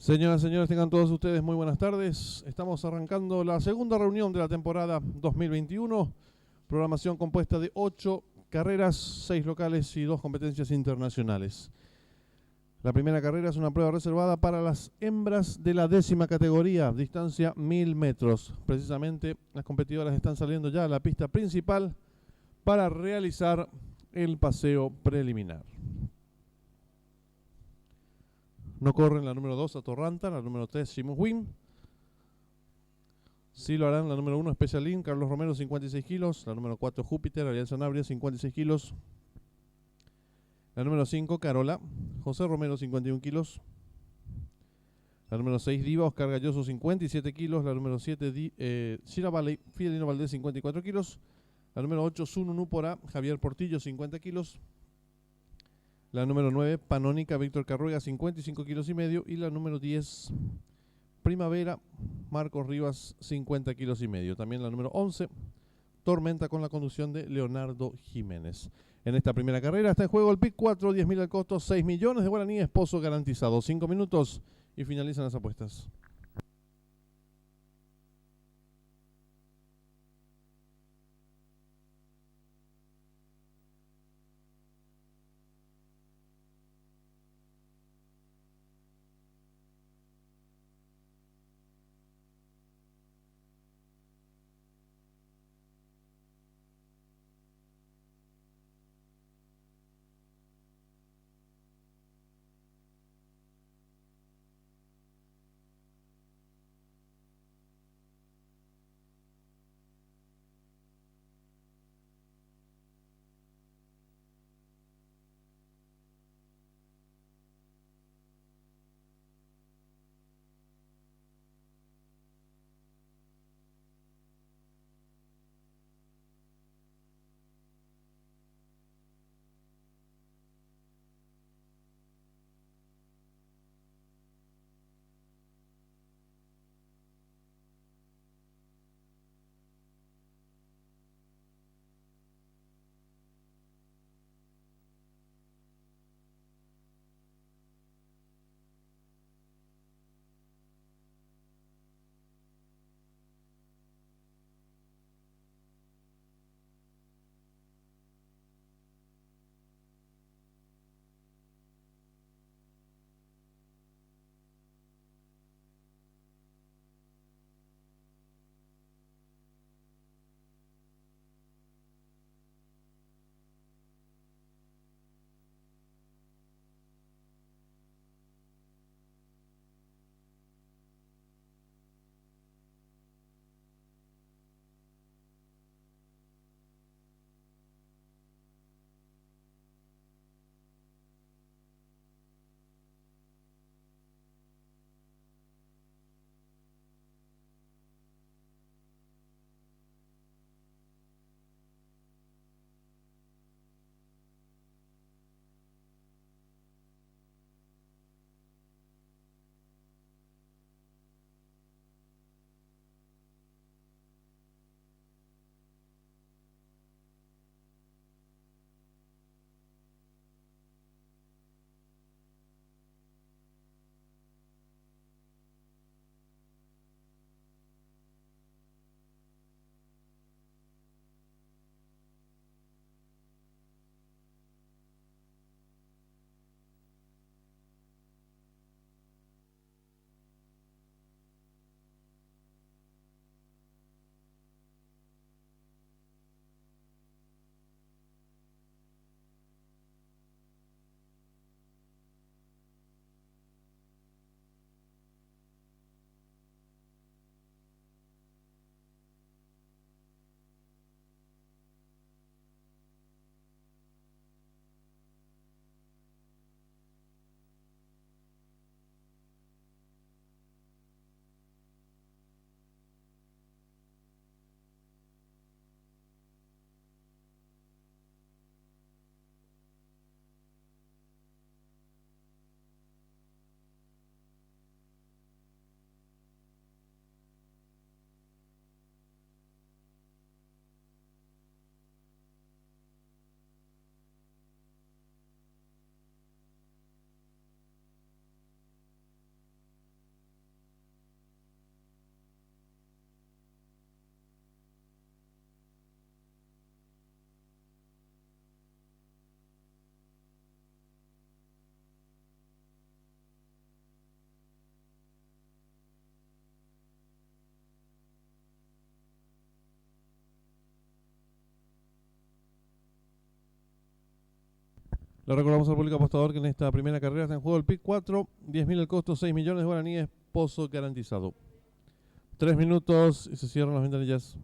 Señoras y señores, tengan todos ustedes muy buenas tardes. Estamos arrancando la segunda reunión de la temporada 2021. Programación compuesta de 8 carreras, 6 locales y 2 competencias internacionales. La primera carrera es una prueba reservada para las hembras de la 10ª categoría, distancia 1000 metros. Precisamente las competidoras están saliendo ya a la pista principal para realizar el paseo preliminar. No corren la número 2 Atorranta, la número 3 Simuswin. Sí lo harán la número 1 Special Link, Carlos Romero 56 kilos, la número 4 Júpiter, Alianza Nabria 56 kilos, la número 5 Carola, José Romero 51 kilos, la número 6 Diva, Oscar Galloso 57 kilos, la número 7 Shira Valley, Fidelino Valdés 54 kilos, la número 8 Sununu Porá, Javier Portillo 50 kilos, la número 9 Panónica, Víctor Carruega 55 kilos y medio, y la número 10 Primavera, Marcos Rivas 50 kilos y medio. También la número 11 Tormenta, con la conducción de Leonardo Jiménez. En esta primera carrera está en juego el PIC 4, 10.000 al costo, 6 millones de guaraníes, pozo garantizado. 5 minutos y finalizan las apuestas. Le recordamos al público apostador que en esta primera carrera está en juego el pick 4, 10.000 el costo, 6 millones de guaraníes, pozo garantizado. 3 minutos y se cierran las ventanillas.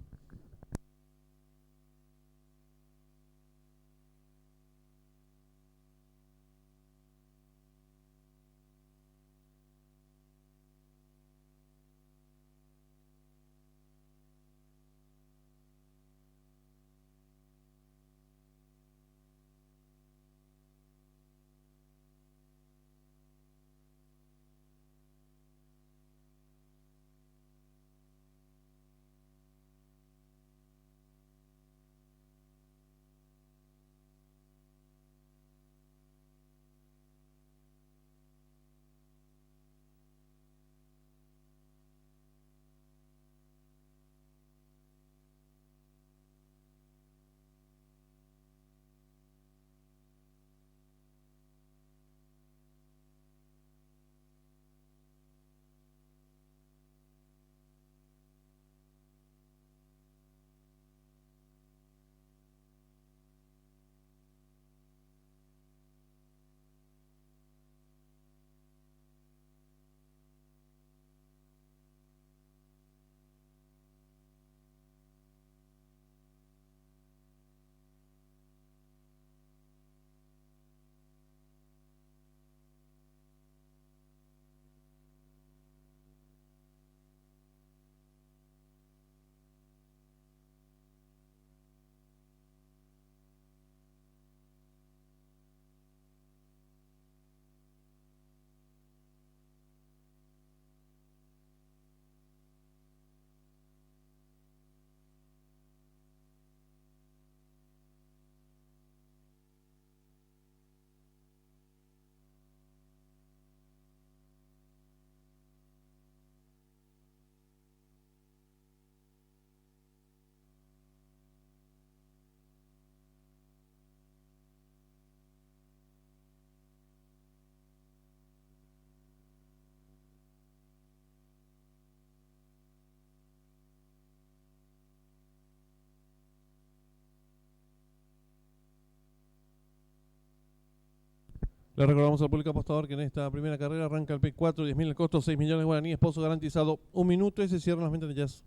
Le recordamos al público apostador que en esta primera carrera arranca el pick 4, 10.000 el costo, 6 millones de guaraníes, pozo garantizado. 1 minuto y se cierran las ventanillas.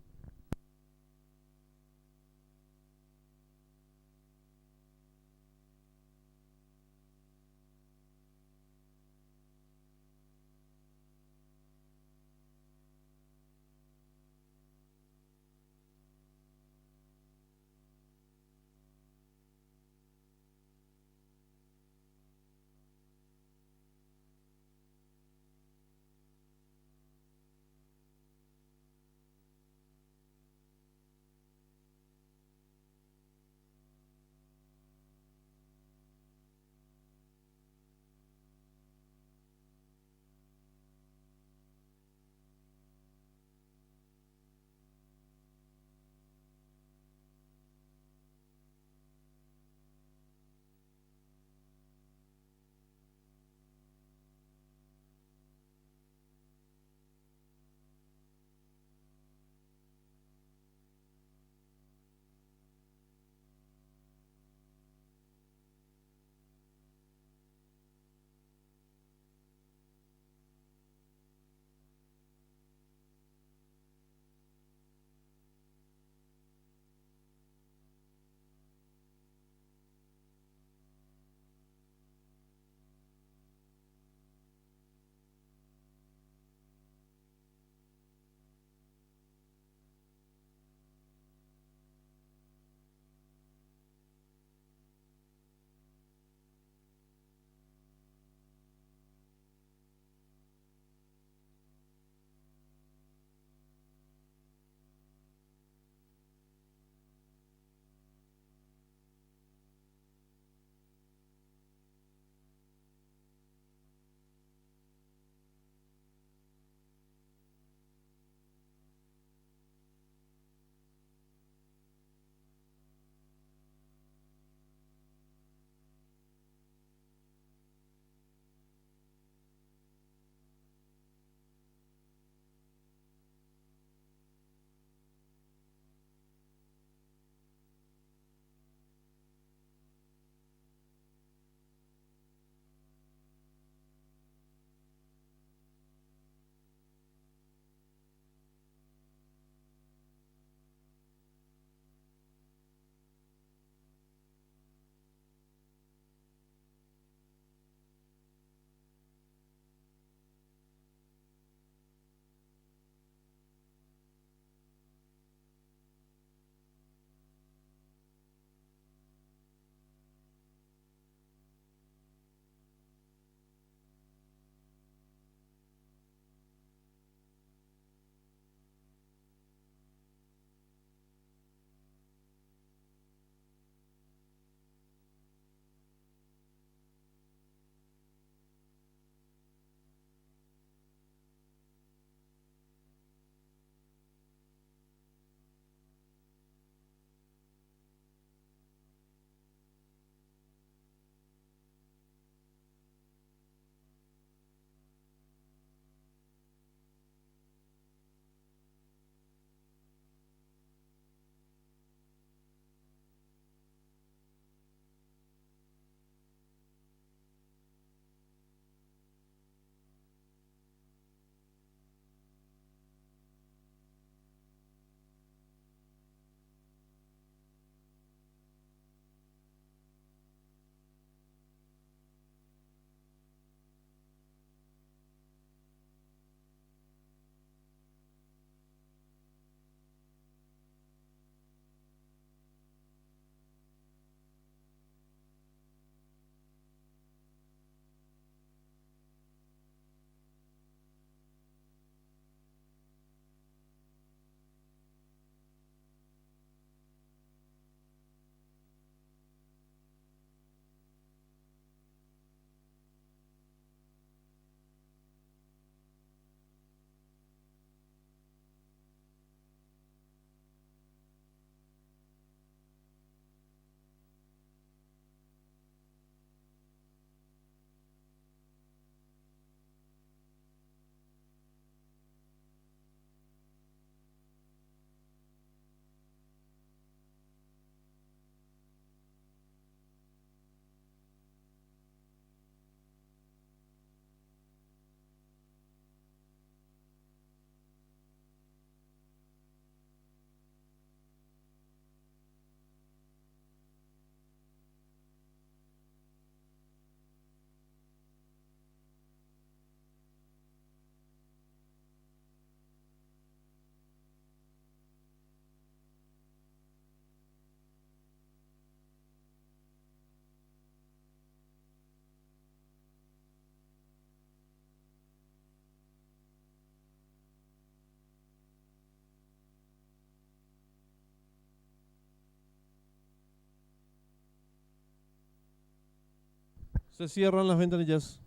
Se cierran las ventanillas.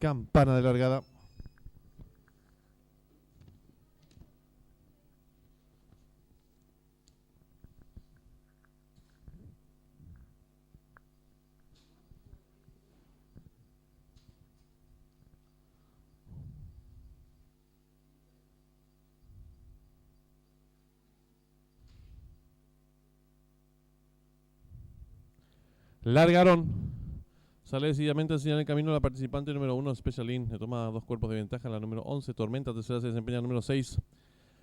Campana de largada. Largaron. Sale decididamente a enseñar el camino a la participante número 1, Special In. Le toma 2 cuerpos de ventaja la número 11, Tormenta. Tercera se desempeña la número 6.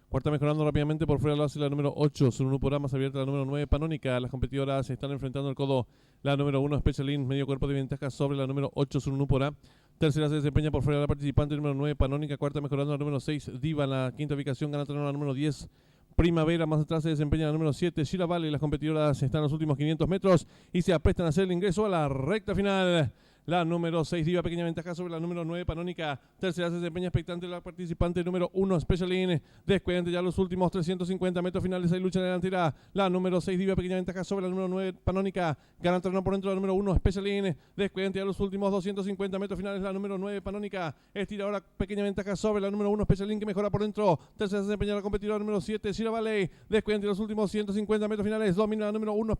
Cuarta mejorando rápidamente por fuera lo hace la número 8. Surunu por A más abierta la número 9, Panónica. Las competidoras se están enfrentando al codo. La número 1, Special In. Medio cuerpo de ventaja sobre la número 8, Surunu por A. Tercera se desempeña por fuera la participante número 9, Panónica. Cuarta mejorando la número 6, Diva. En la quinta ubicación gana terreno la número 10. Primavera, más atrás se desempeña la número 7, Shira Valley. Las competidoras están en los últimos 500 metros y se aprestan a hacer el ingreso a la recta final. La número 6, Diva, pequeña ventaja sobre la número 9, Panónica. Tercera se desempeña expectante la participante número 1, Special In. Descuidante ya los últimos 350 metros finales. Hay lucha en la delantera. La número 6, Diva, pequeña ventaja sobre la número 9, Panónica. Gana terreno por dentro la número 1, Special In. Descuidante ya los últimos 250 metros finales. La número 9, Panónica. Estira ahora pequeña ventaja sobre la número 1, Special In, que mejora por dentro. Tercera se desempeña la competidora número 7, Shira Valley. Descuidante ya los últimos 150 metros finales. Domina la número 1,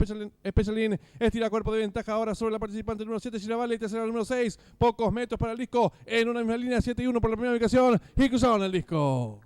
Special In. Estira cuerpo de ventaja ahora sobre la participante número 7, Shira Valley. Tercera la número 6. Pocos metros para el disco en una misma línea, 7 y 1 por la primera ubicación y cruzaron el disco.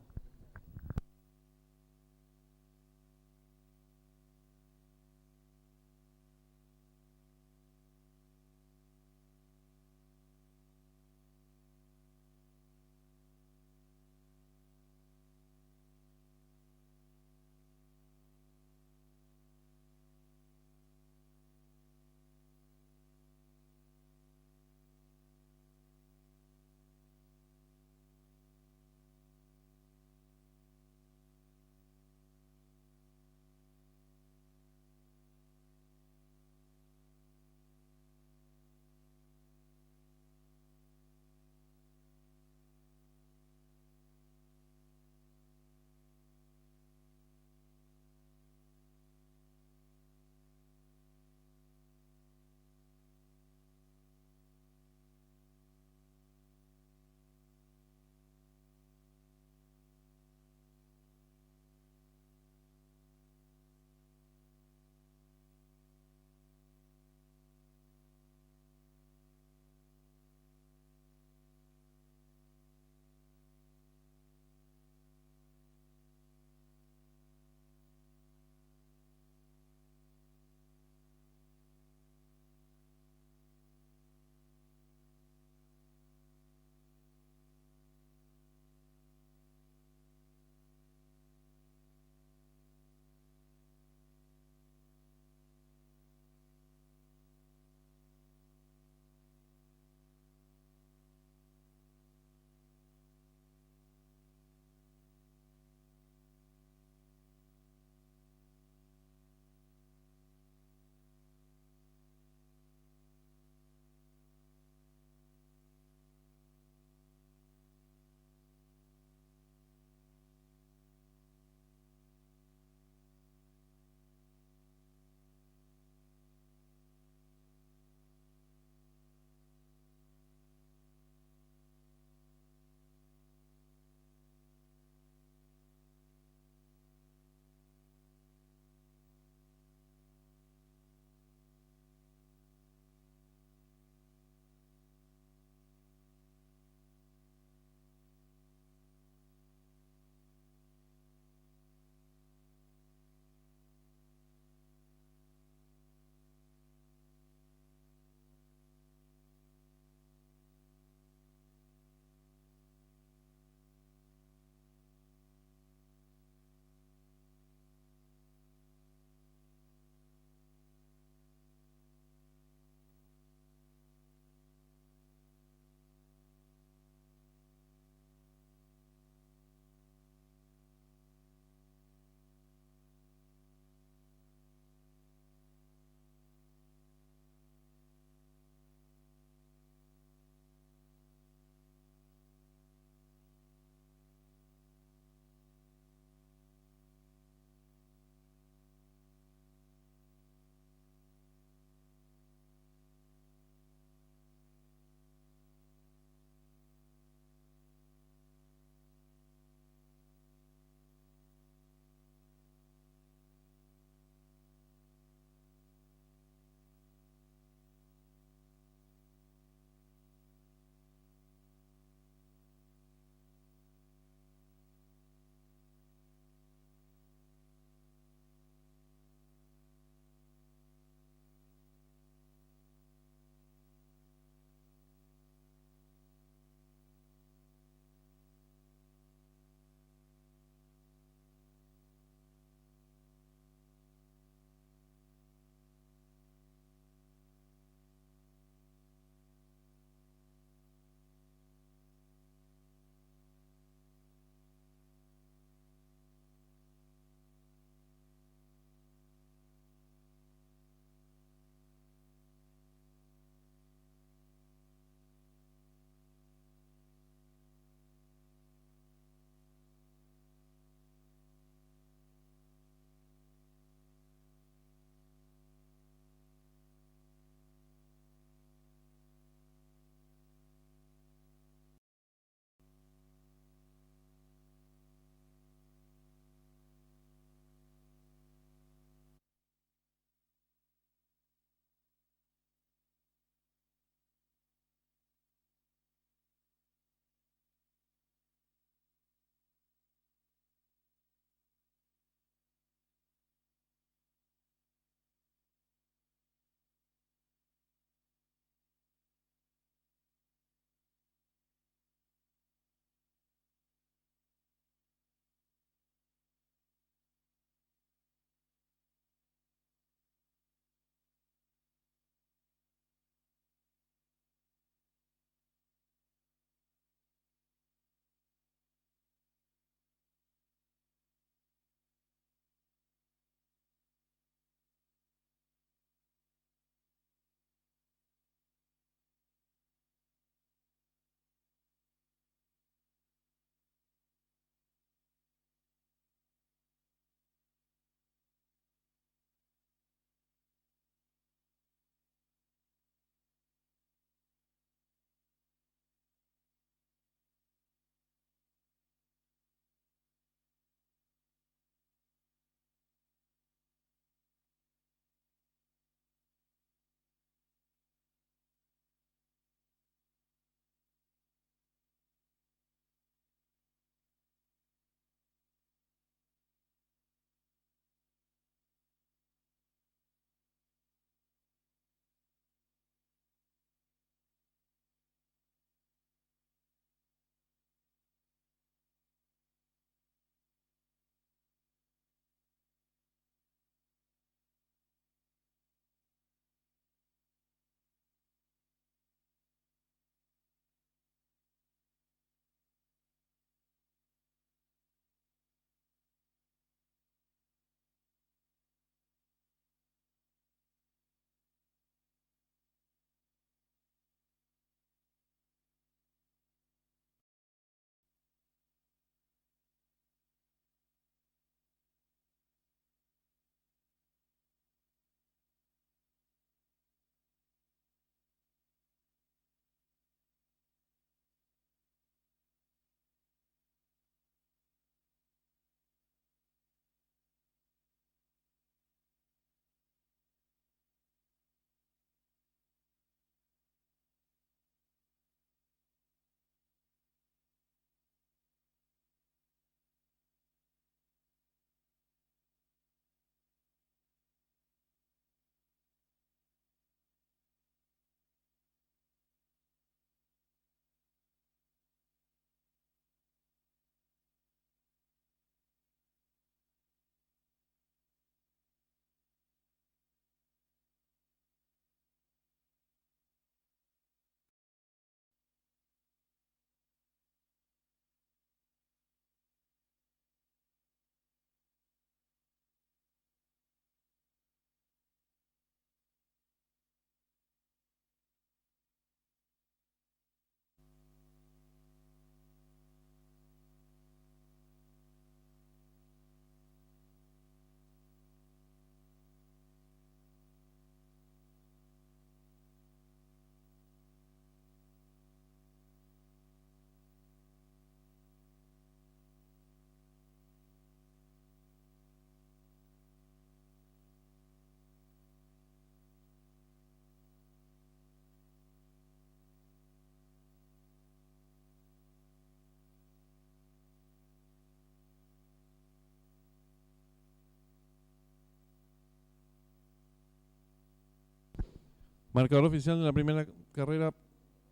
Marcador oficial de la primera carrera.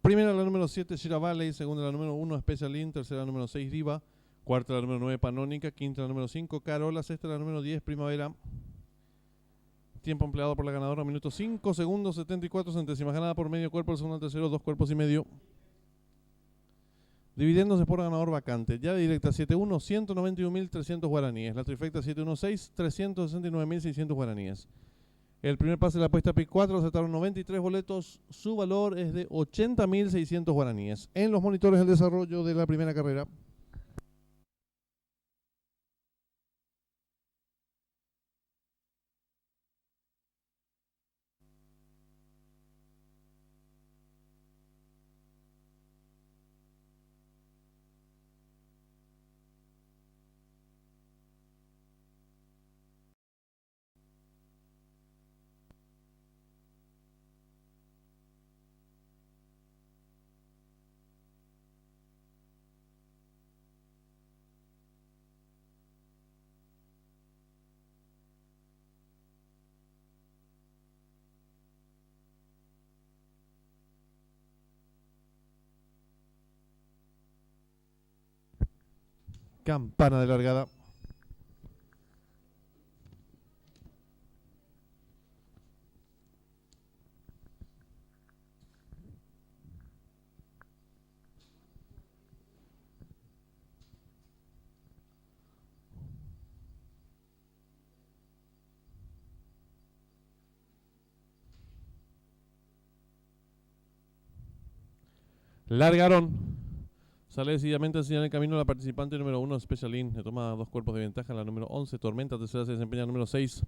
Primera la número 7, Shira Valley. Segunda la número 1, Special Inn. Tercera la número 6, Diva. Cuarta la número 9, Panónica. Quinta la número 5, Carola. Sexta la número 10, Primavera. Tiempo empleado por la ganadora, minuto 5 segundos 74 centésimas. Ganada por medio cuerpo, el segundo al tercero, 2 cuerpos y medio. Dividiéndose por ganador vacante. Llave directa 7-1, 191.300 guaraníes. La trifecta 7-1-6, 369.600 guaraníes. El primer pase de la apuesta PIC 4, aceptaron 93 boletos. Su valor es de 80.600 guaraníes. En los monitores del desarrollo de la primera carrera. Campana de largada. Largaron. Sale decididamente a enseñar el camino a la participante número 1, Special Inn. Le toma 2 cuerpos de ventaja. La número 11, Tormenta. Tercera se desempeña la número 6.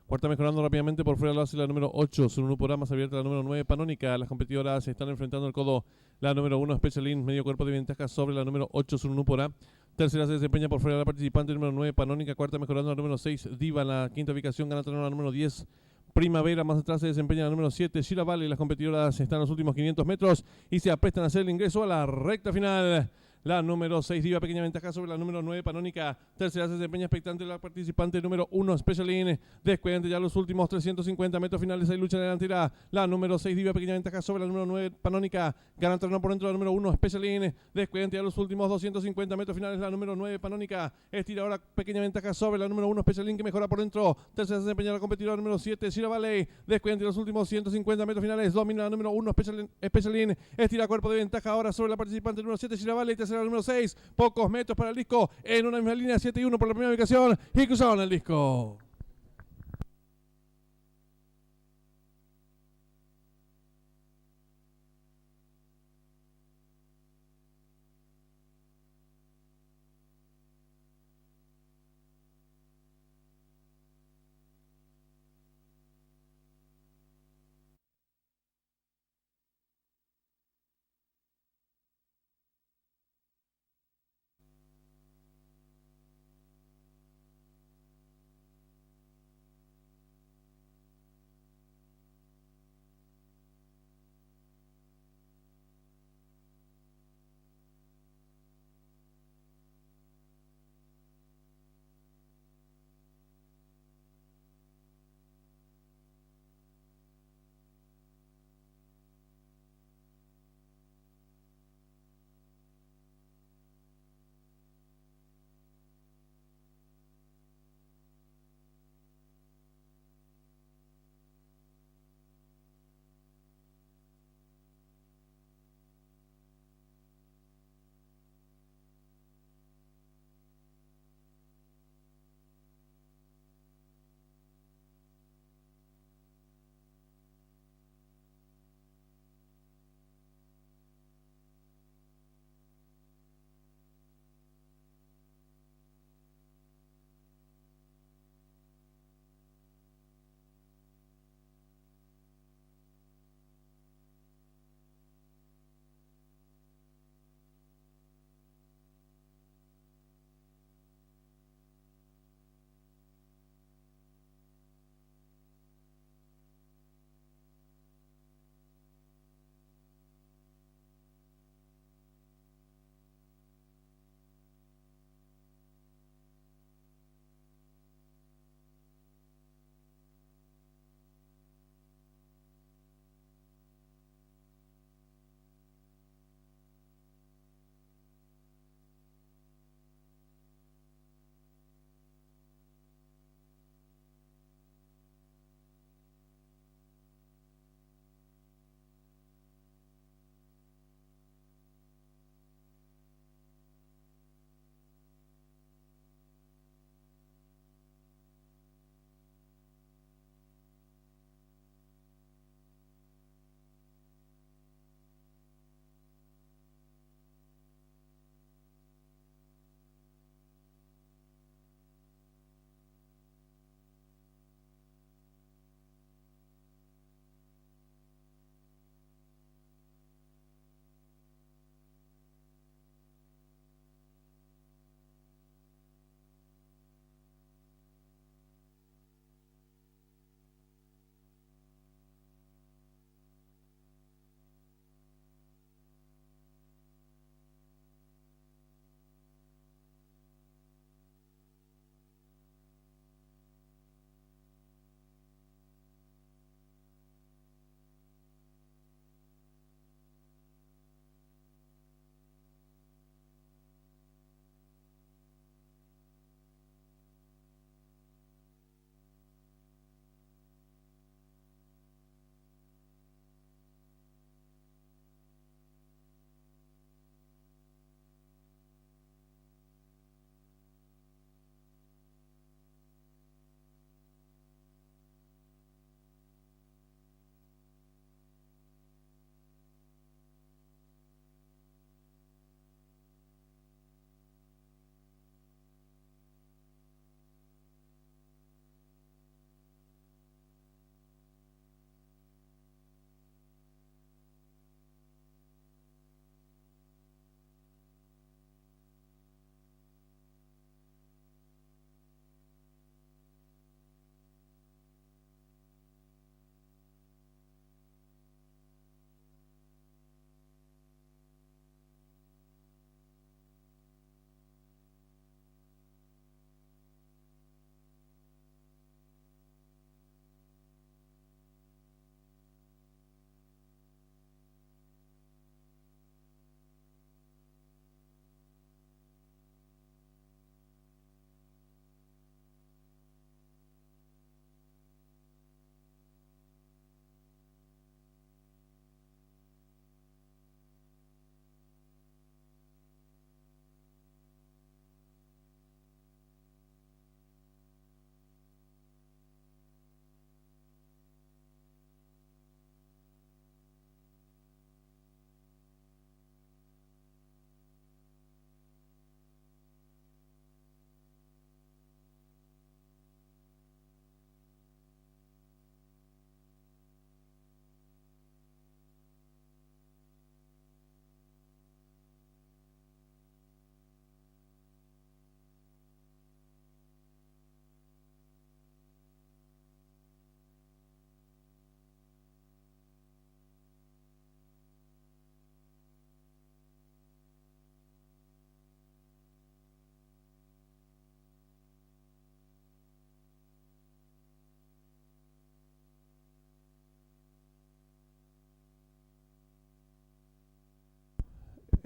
Cuarta mejorando rápidamente por fuera lo hace la número 8. Surunú por más abierta la número 9, Panónica. Las competidoras se están enfrentando al codo. La número 1, Special Inn. Medio cuerpo de ventaja sobre la número 8, Surunú por A. Tercera se desempeña por fuera la participante número 9, Panónica. Cuarta mejorando la número 6, Diva. En la quinta ubicación gana la número 10. Primavera, más atrás se desempeña la número 7, Shira Valley. Las competidoras están en los últimos 500 metros y se aprestan a hacer el ingreso a la recta final. La número 6, Diva, pequeña ventaja sobre la número 9, Panónica. Tercera se desempeña expectante la participante número 1, Special Inn. Descuidante ya los últimos 350 metros finales. Hay lucha en la delantera. La número 6, Diva, pequeña ventaja sobre la número 9, Panónica. Gana terreno por dentro la número 1, Special Inn. Descuidante ya los últimos 250 metros finales. La número 9, Panónica. Estira ahora pequeña ventaja sobre la número 1, Special Inn, que mejora por dentro. Tercera se desempeña la competidora número 7, Shira Valley. Descuidante los últimos 150 metros finales. Domina la número 1, Special Inn. Estira cuerpo de ventaja ahora sobre la participante número 7, Shira Valley. Tercera número 6. Pocos metros para el disco, en una misma línea, 7 y 1 por la primera ubicación, y cruzaron el disco.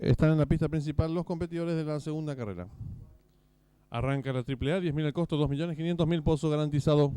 Están en la pista principal los competidores de la segunda carrera. Arranca la AAA, 10.000 el costo, 2.500.000 pozo garantizado.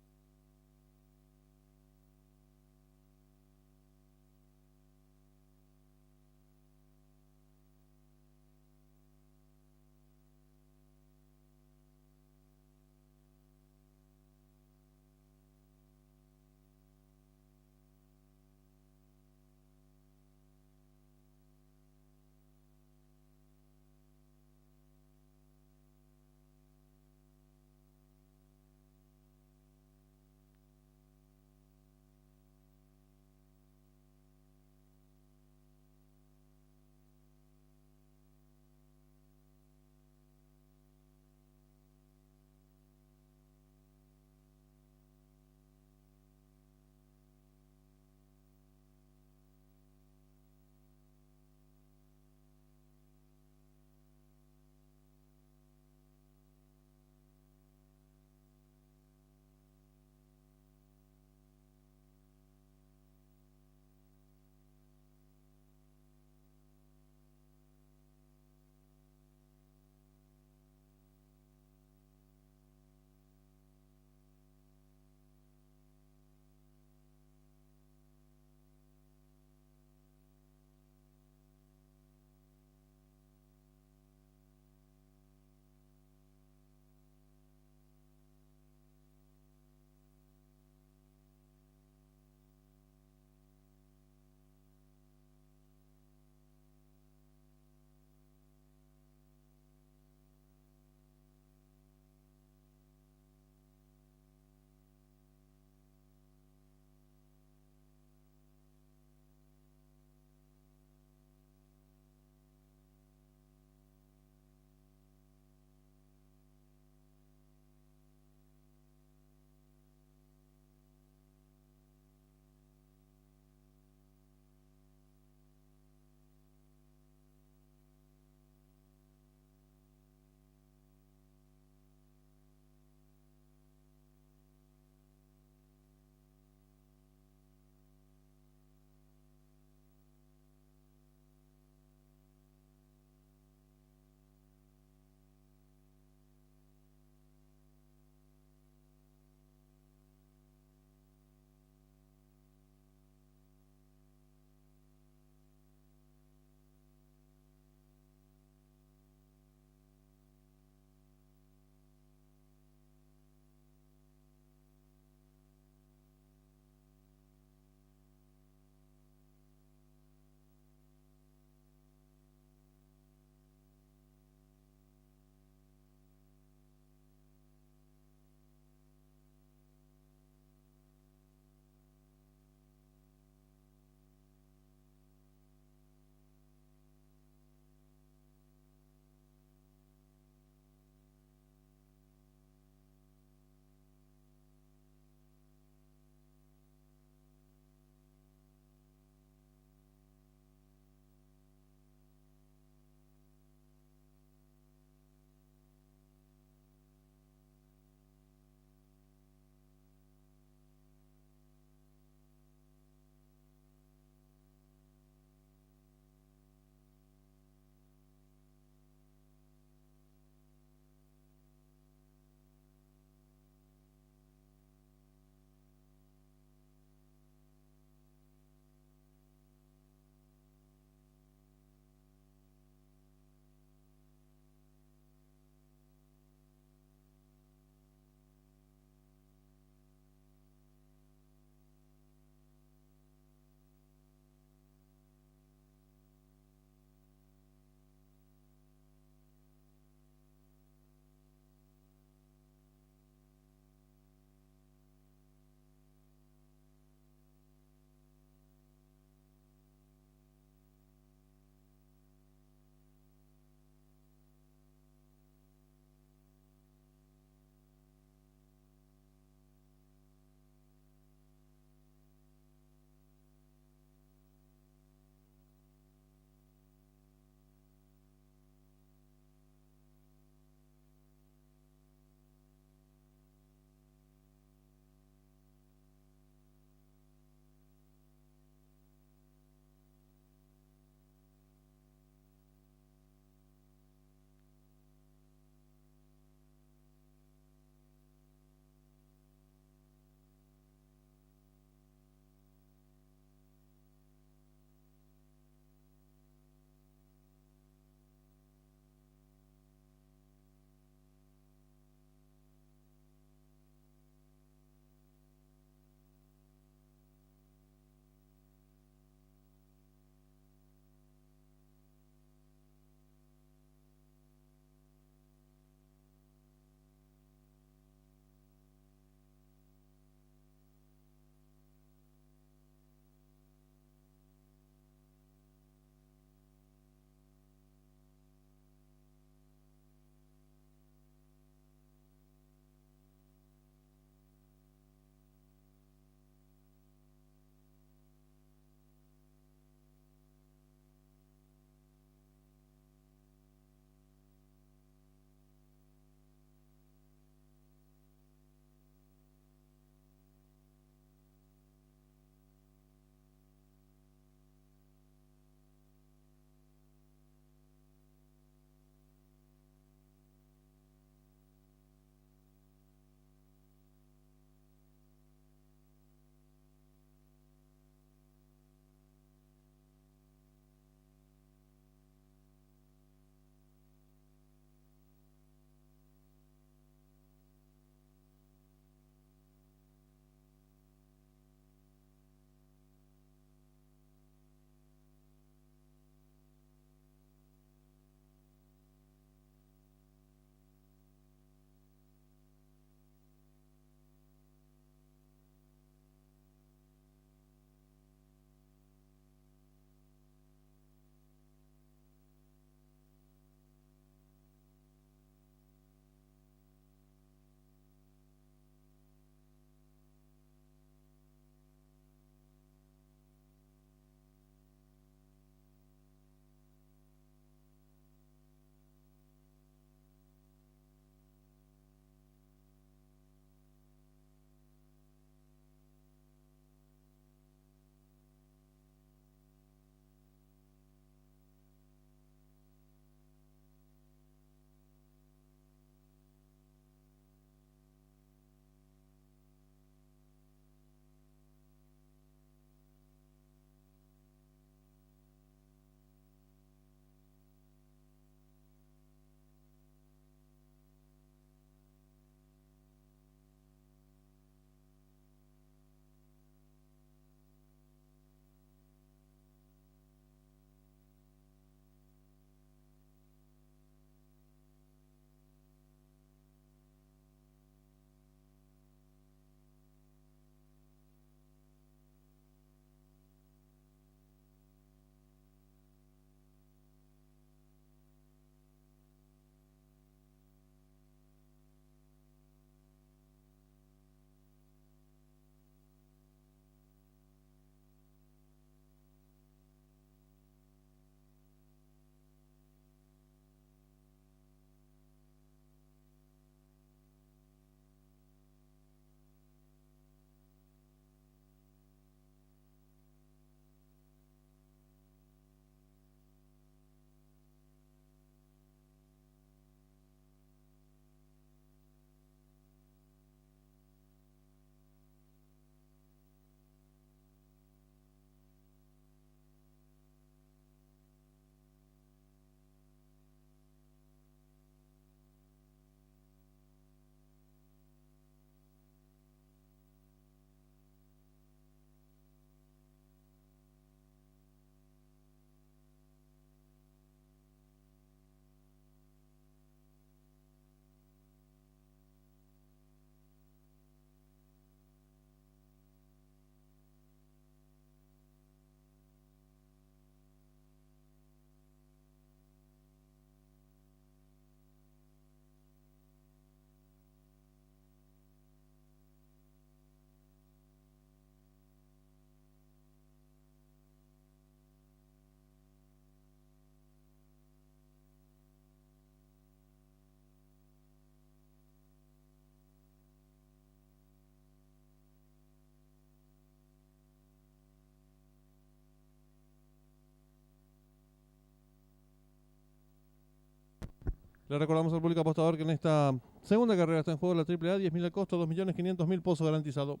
Le recordamos al público apostador que en esta segunda carrera está en juego la AAA, 10.000 al costo, 2.500.000 pozo garantizado.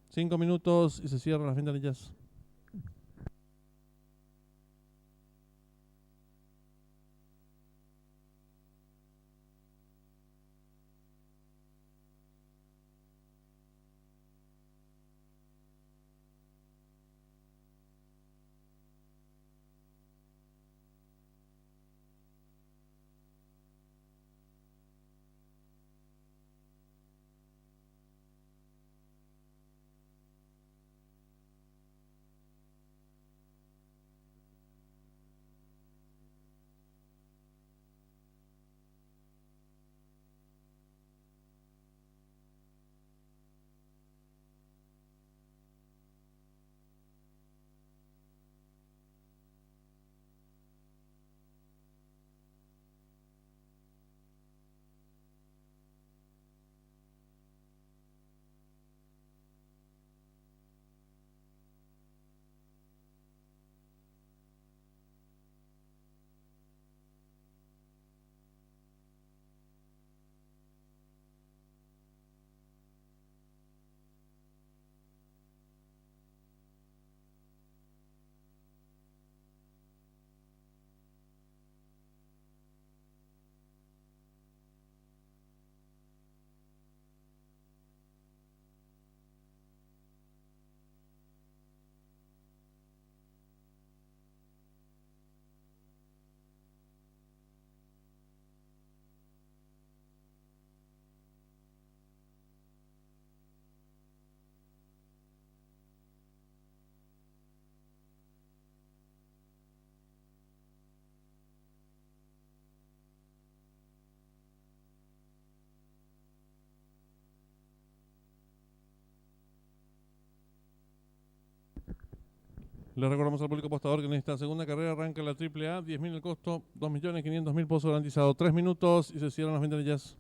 5 minutos y se cierran las ventanillas. Le recordamos al público apostador que en esta segunda carrera arranca la AAA, 10.000 el costo, 2.500.000 pozo garantizado. 3 minutos y se cierran las ventanillas.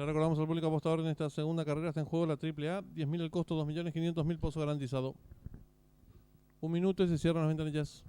Le recordamos al público apostador en esta segunda carrera está en juego la AAA, 10.000 el costo, 2.500.000 pozo garantizado. 1 minuto y se cierran las ventanillas.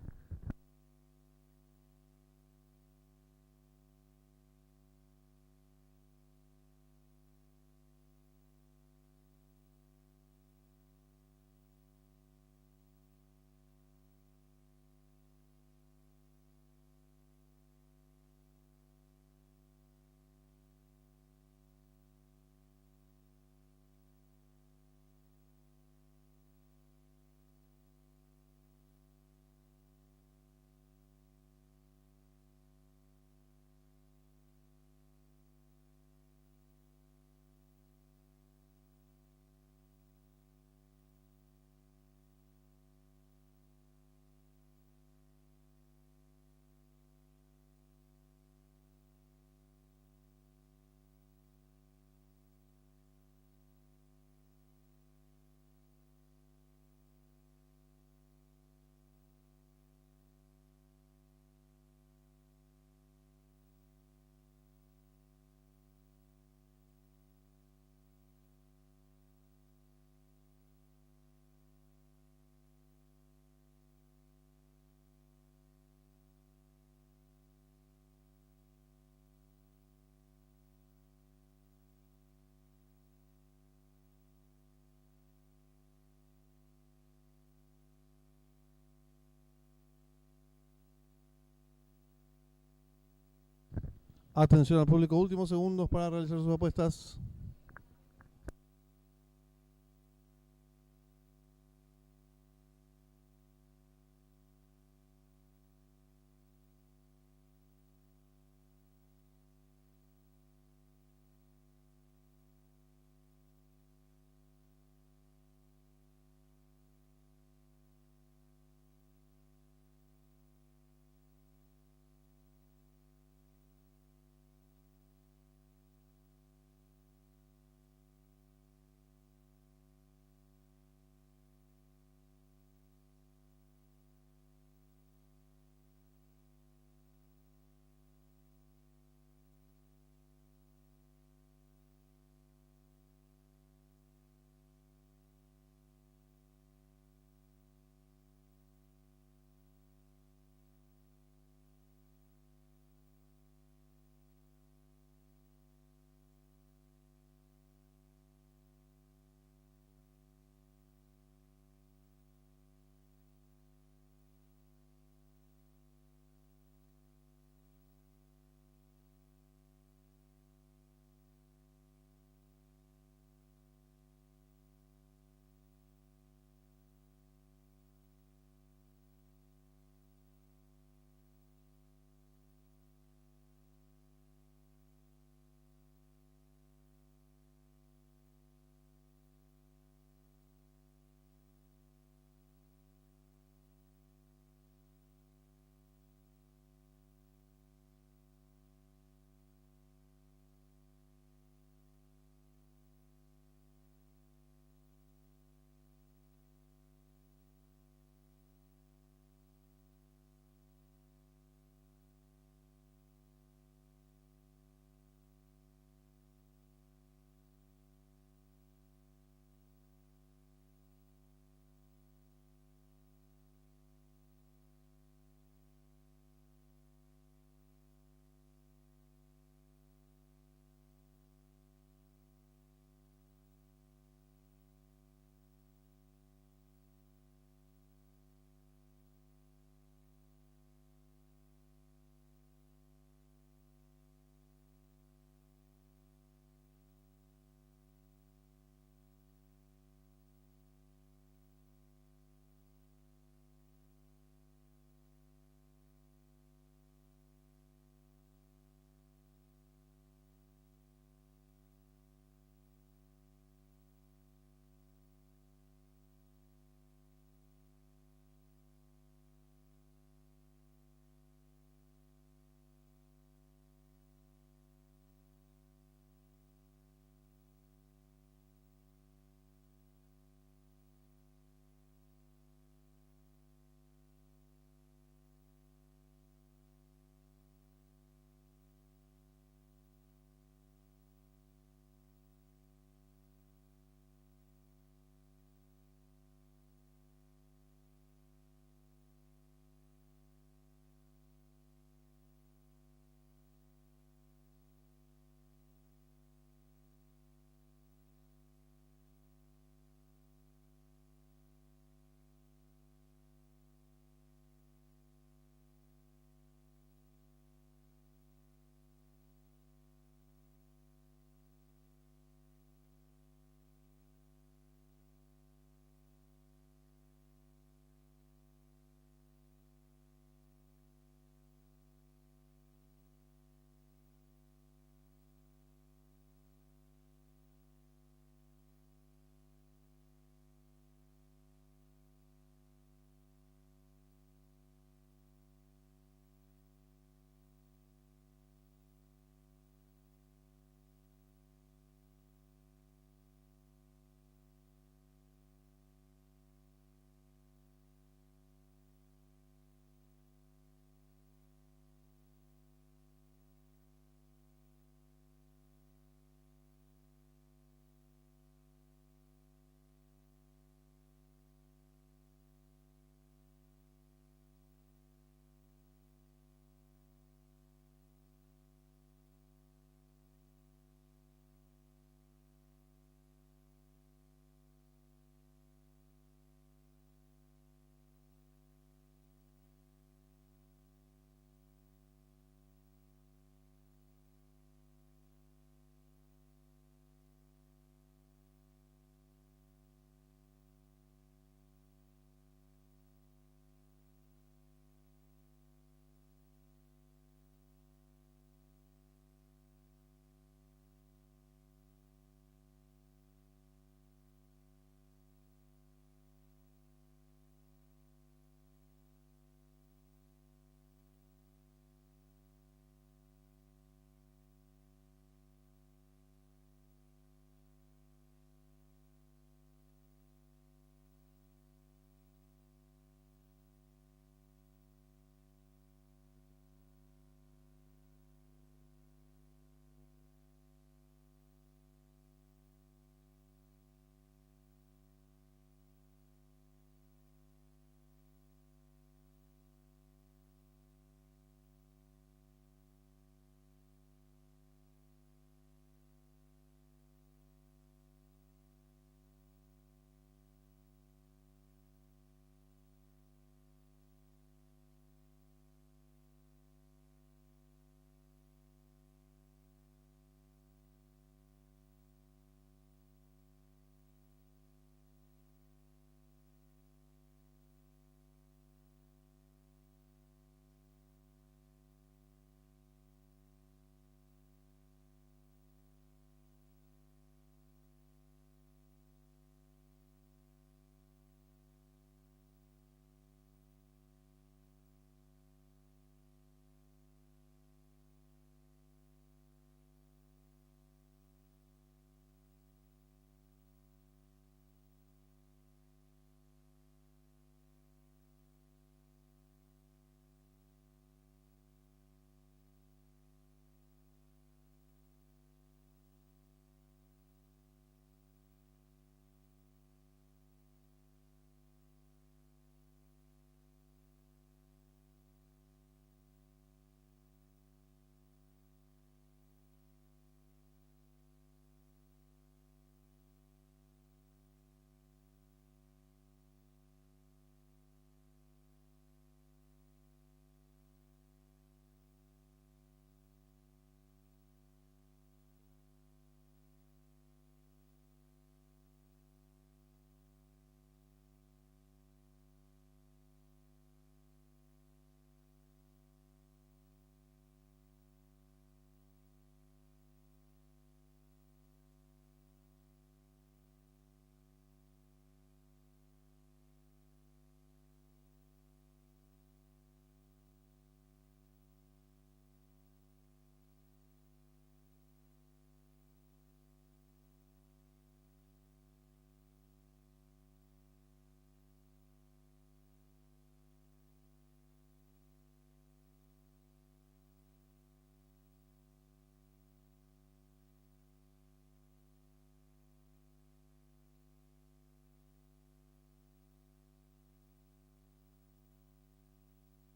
Atención al público, últimos segundos para realizar sus apuestas.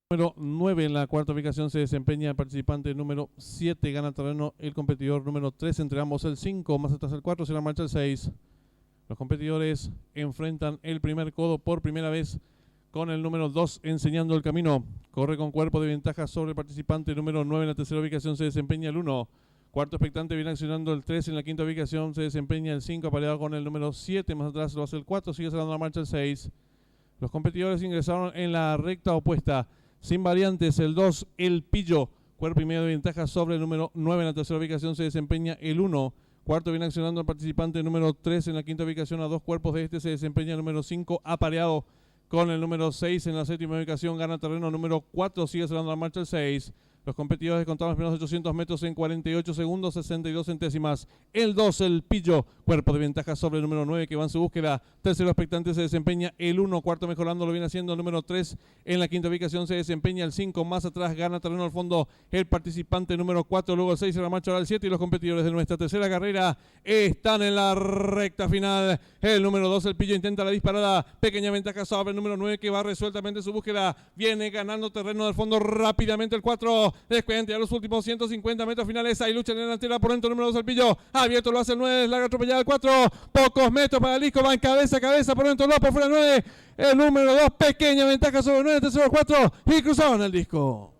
Número 9 en la cuarta ubicación se desempeña el participante número 7, gana terreno el competidor número 3, entre ambos el 5, más atrás el 4, se la marcha el 6. Los competidores enfrentan el primer codo por primera vez con el número 2 enseñando el camino. Corre con cuerpo de ventaja sobre el participante número 9 en la tercera ubicación se desempeña el 1. Cuarto expectante viene accionando el 3, en la quinta ubicación se desempeña el 5, apareado con el número 7, más atrás lo hace el 4, sigue cerrando la marcha el 6. Los competidores ingresaron en la recta opuesta. Sin variantes, el 2, el Pillo. Cuerpo y medio de ventaja sobre el número 9. En la tercera ubicación se desempeña el 1. Cuarto viene accionando el participante número 3. En la quinta ubicación, a 2 cuerpos de este se desempeña el número 5, apareado con el número 6. En la séptima ubicación gana terreno número 4. Sigue cerrando la marcha el 6. Los competidores contaron los primeros 800 metros en 48 segundos 62 centésimas. El 2, el Pillo, cuerpo de ventaja sobre el número 9 que va en su búsqueda. Tercero expectante se desempeña el 1, cuarto mejorando lo viene haciendo el número 3. En la quinta ubicación se desempeña el 5, más atrás gana terreno al fondo el participante número 4, luego el 6 en la marcha ahora el 7 y los competidores de nuestra tercera carrera están en la recta final. El número 2, el Pillo, intenta la disparada, pequeña ventaja sobre el número 9 que va resueltamente su búsqueda, viene ganando terreno del fondo rápidamente el 4. Descuente a los últimos 150 metros finales. Hay lucha en la delantera por dentro. Número 2 el Pillo. Abierto lo hace el 9. Larga atropellada el 4. Pocos metros para el disco. Van cabeza a cabeza por dentro. No, por fuera el 9. El número 2. Pequeña ventaja sobre el 9. Tercero el 4. Y cruzaban el disco.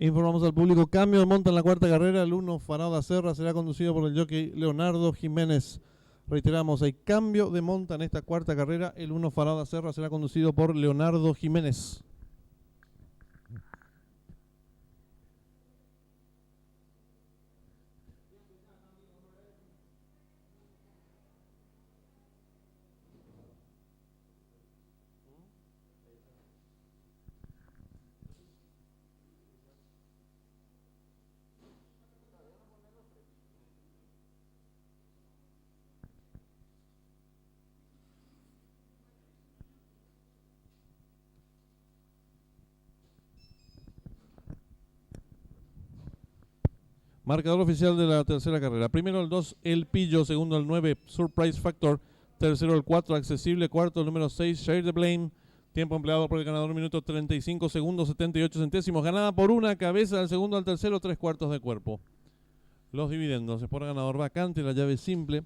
Informamos al público, cambio de monta en la cuarta carrera, el 1 Farada Serra será conducido por el jockey Leonardo Jiménez. Reiteramos, hay cambio de monta en esta cuarta carrera, el 1 Farada Serra será conducido por Leonardo Jiménez. Marcador oficial de la tercera carrera. Primero el 2, El Pillo. Segundo el 9, Surprise Factor. Tercero el 4, Accesible. Cuarto el número 6, Share the Blame. Tiempo empleado por el ganador, minuto 35 segundos 78 centésimos. Ganada por una cabeza del segundo al tercero, 3/4 de cuerpo. Los dividendos. Es por ganador vacante, la llave simple.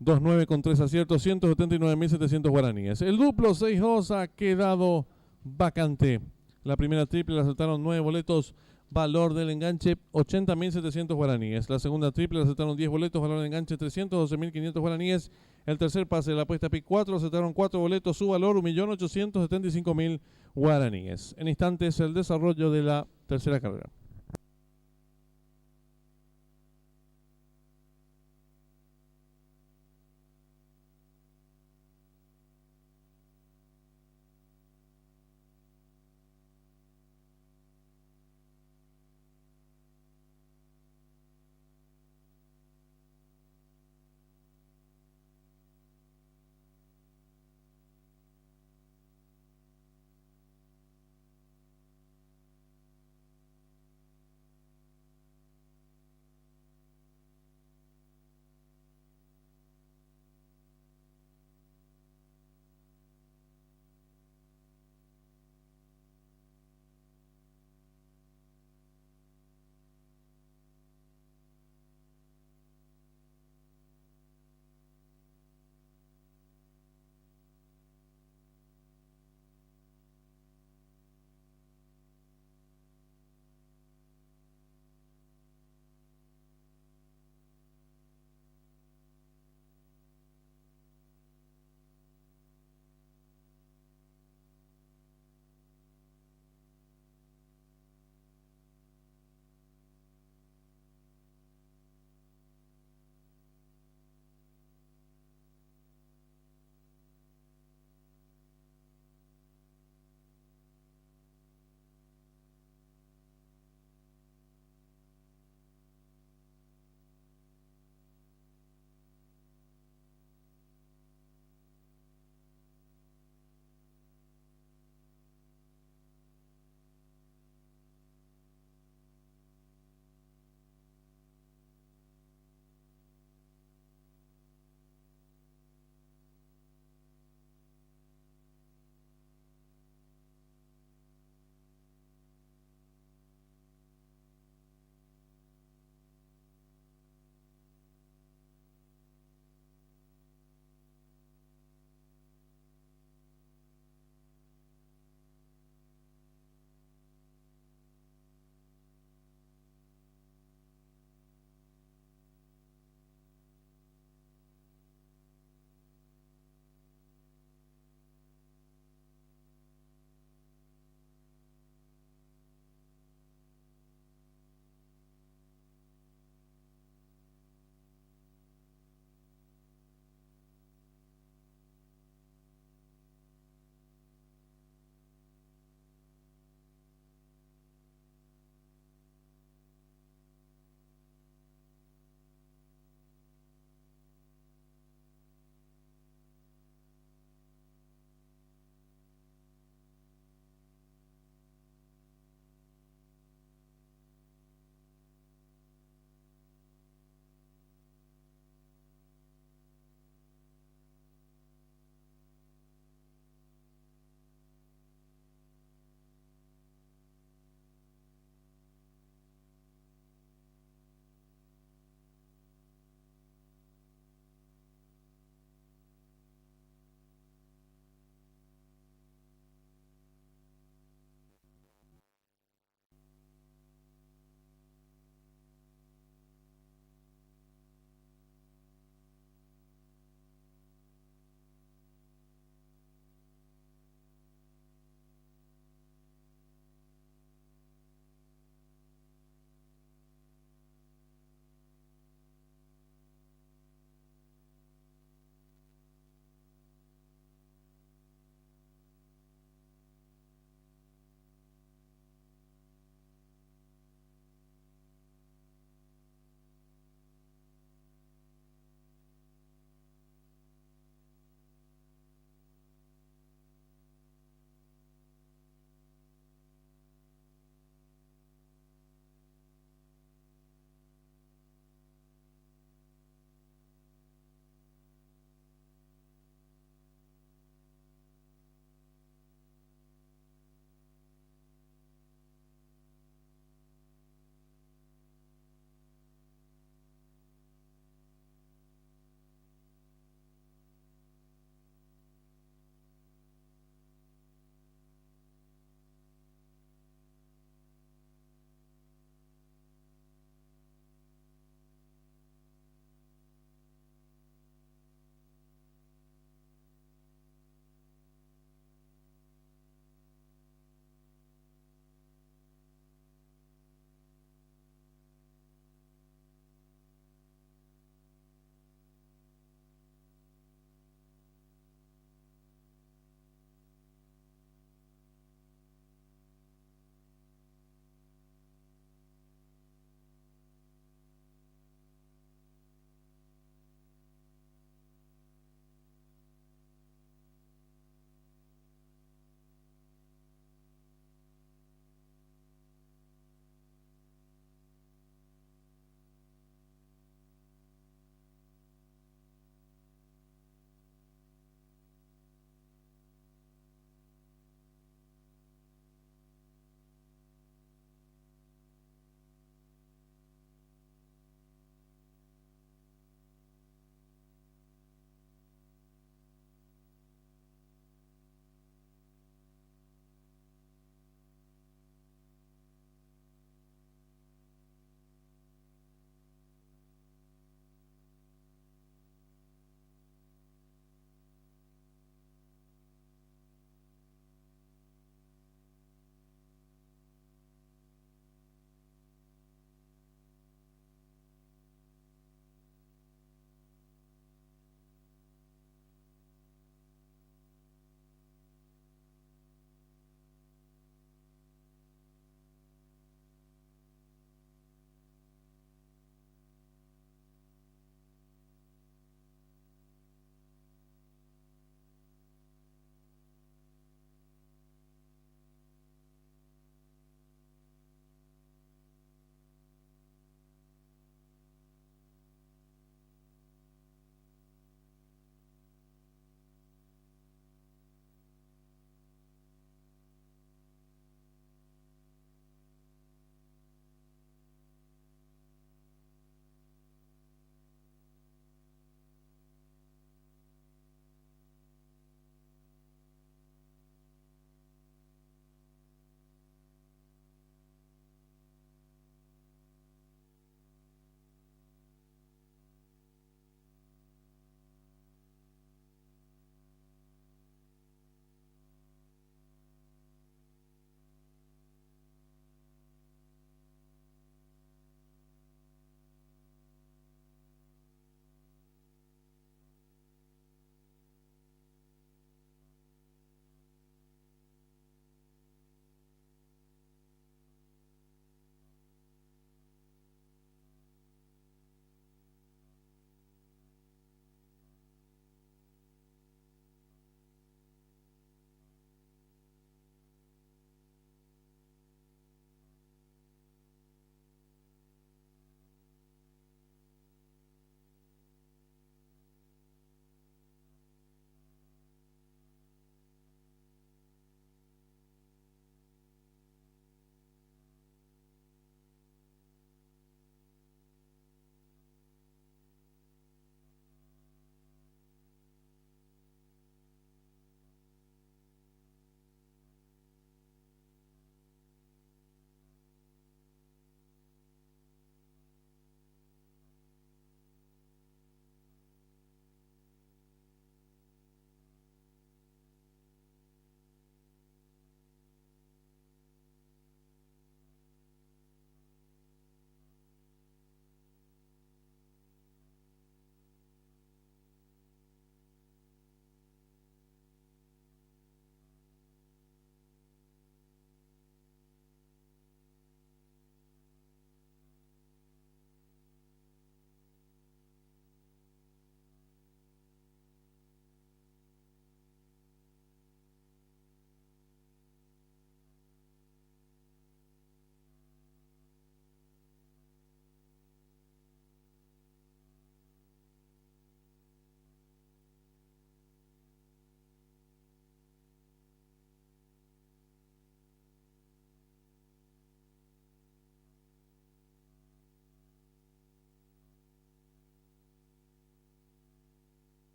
2-9 con 3 aciertos, 179.700 guaraníes. El duplo 6-2 ha quedado vacante. La primera triple la aceptaron 9 boletos. Valor del enganche 80.700 guaraníes. La segunda triple le aceptaron 10 boletos, valor del enganche 312.500 guaraníes. El tercer pase de la apuesta PIC 4 aceptaron 4 boletos, su valor 1.875.000 guaraníes. En instantes el desarrollo de la tercera carrera.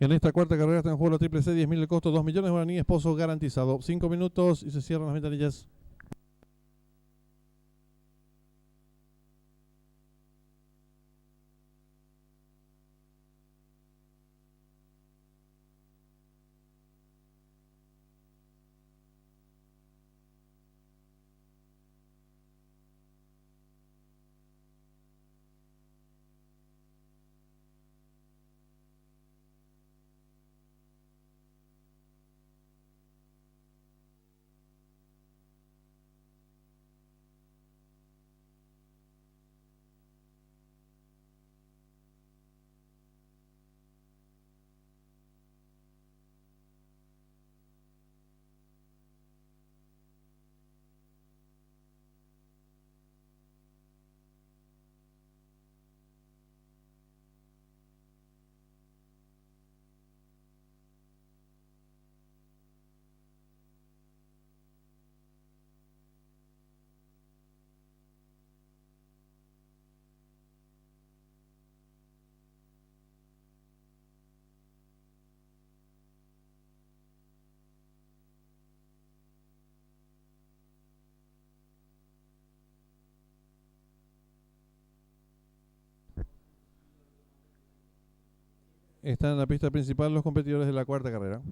En esta cuarta carrera está en juego la Triple C, 10.000 el costo, 2 millones de guaraníes, esposo garantizado. 5 minutos y se cierran las ventanillas. Están en la pista principal los competidores de la cuarta carrera.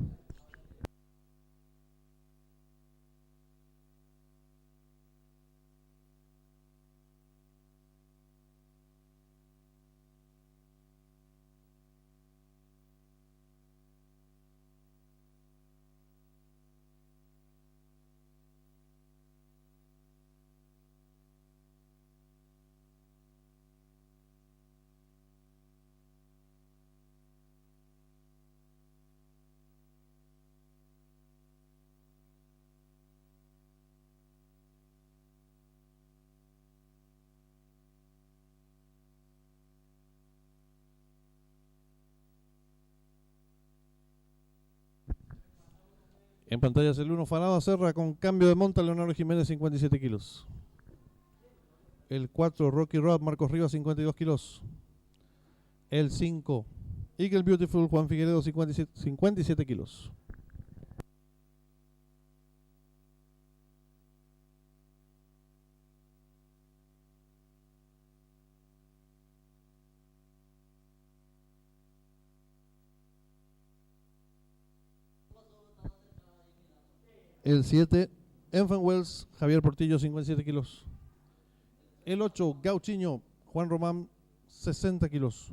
En pantallas el 1 Fanado Serra con cambio de monta Leonardo Jiménez 57 kilos. El 4 Rocky Road Marcos Rivas 52 kilos. El 5 Eagle Beautiful Juan Figueredo 57 kilos. El 7 Enfant Wells Javier Portillo 57 kilos. El 8 Gauchiño Juan Román 60 kilos.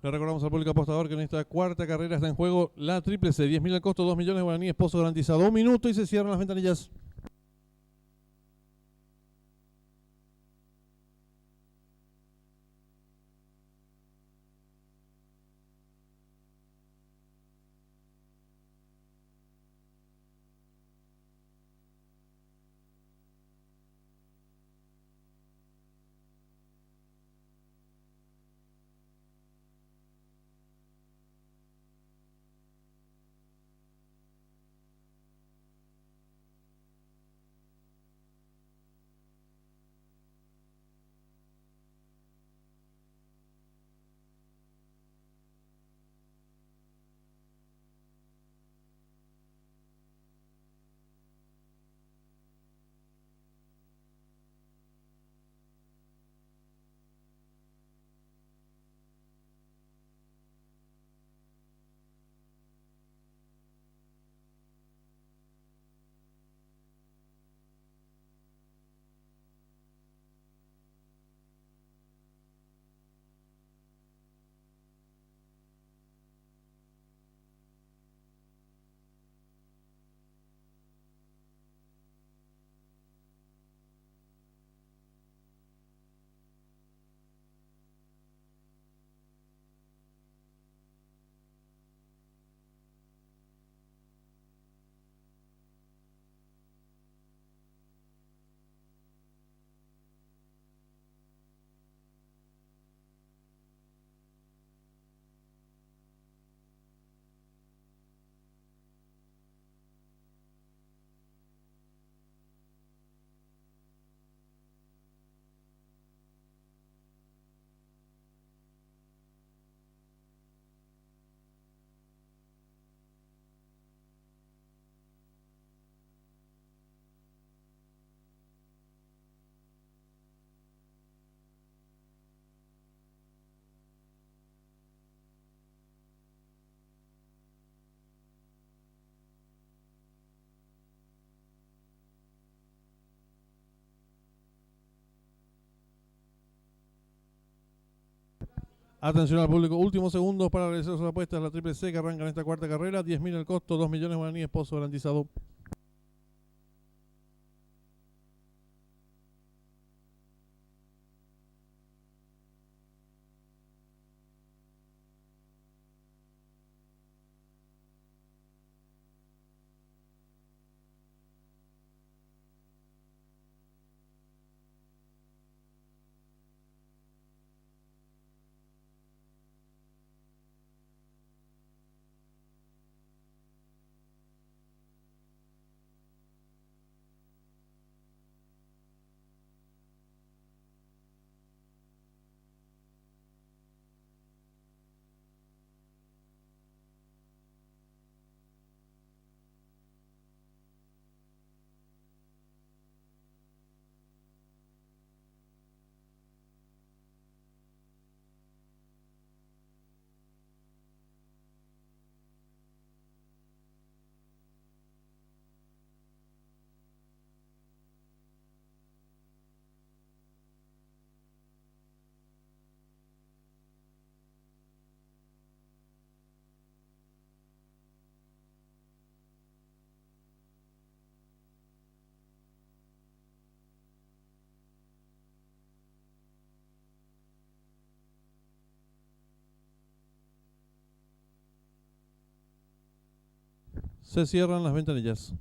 Le recordamos al público apostador que en esta cuarta carrera está en juego la triple C. 10.000 al costo, 2 millones de guaraníes, pozo garantizado. 1 minuto y se cierran las ventanillas. Atención al público, últimos segundos para realizar sus apuestas. La triple C que arranca en esta cuarta carrera. 10.000 al costo, 2 millones de guaraníes, pozo garantizado. Se cierran las ventanillas.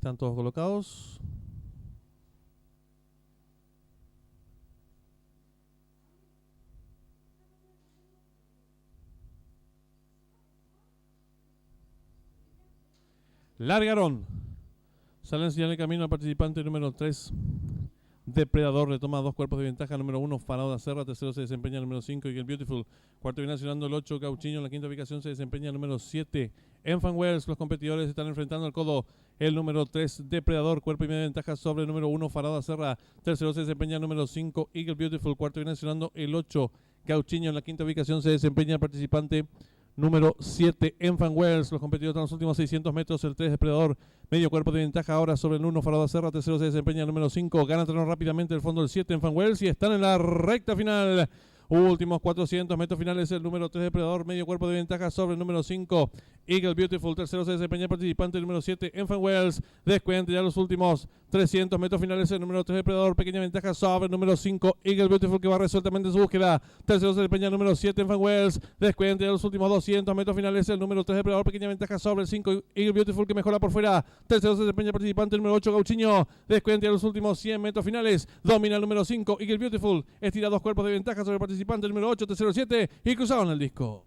Están todos colocados. Largaron. Sale a enseñar el camino al participante número 3. Depredador retoma 2 cuerpos de ventaja. Número 1, Farao da Serra. Tercero se desempeña el número 5, Eagle Beautiful. Cuarto viene accionando el 8, Gauchiño. En la quinta ubicación se desempeña el número 7, Enfant Wells. Los competidores están enfrentando al codo. El número 3, Depredador. Cuerpo y media ventaja sobre el número 1, Farao da Serra. Tercero se desempeña el número 5, Eagle Beautiful. Cuarto viene accionando el 8, Gauchiño. En la quinta ubicación se desempeña el participante número 7, Enfant Wells. Los competidores en los últimos 600 metros. El 3, Depredador. Medio cuerpo de ventaja ahora sobre el 1, Farao da Serra. Tercero se desempeña el número 5. Gana terreno rápidamente el fondo del 7, Enfant Wells. Y están en la recta final. Últimos 400 metros finales. El número 3, Depredador. Medio cuerpo de ventaja sobre el número 5, Eagle Beautiful. Tercero se desempeña el participante número 7, Enfant Wells. Descuenta ya los últimos 300 metros finales. El número 3, Depredador. Pequeña ventaja sobre el número 5, Eagle Beautiful, que va resueltamente en su búsqueda. Tercero se desempeña el número 7, Enfant Wells. Descuenta ya los últimos 200 metros finales. El número 3, Depredador. Pequeña ventaja sobre el 5, Eagle Beautiful, que mejora por fuera. Tercero se desempeña el participante número 8, Gauchiño. Descuenta ya los últimos 100 metros finales. Domina el número 5, Eagle Beautiful. Estira 2 cuerpos de ventaja sobre el participante número 8, tercero 7, y cruzaron el disco.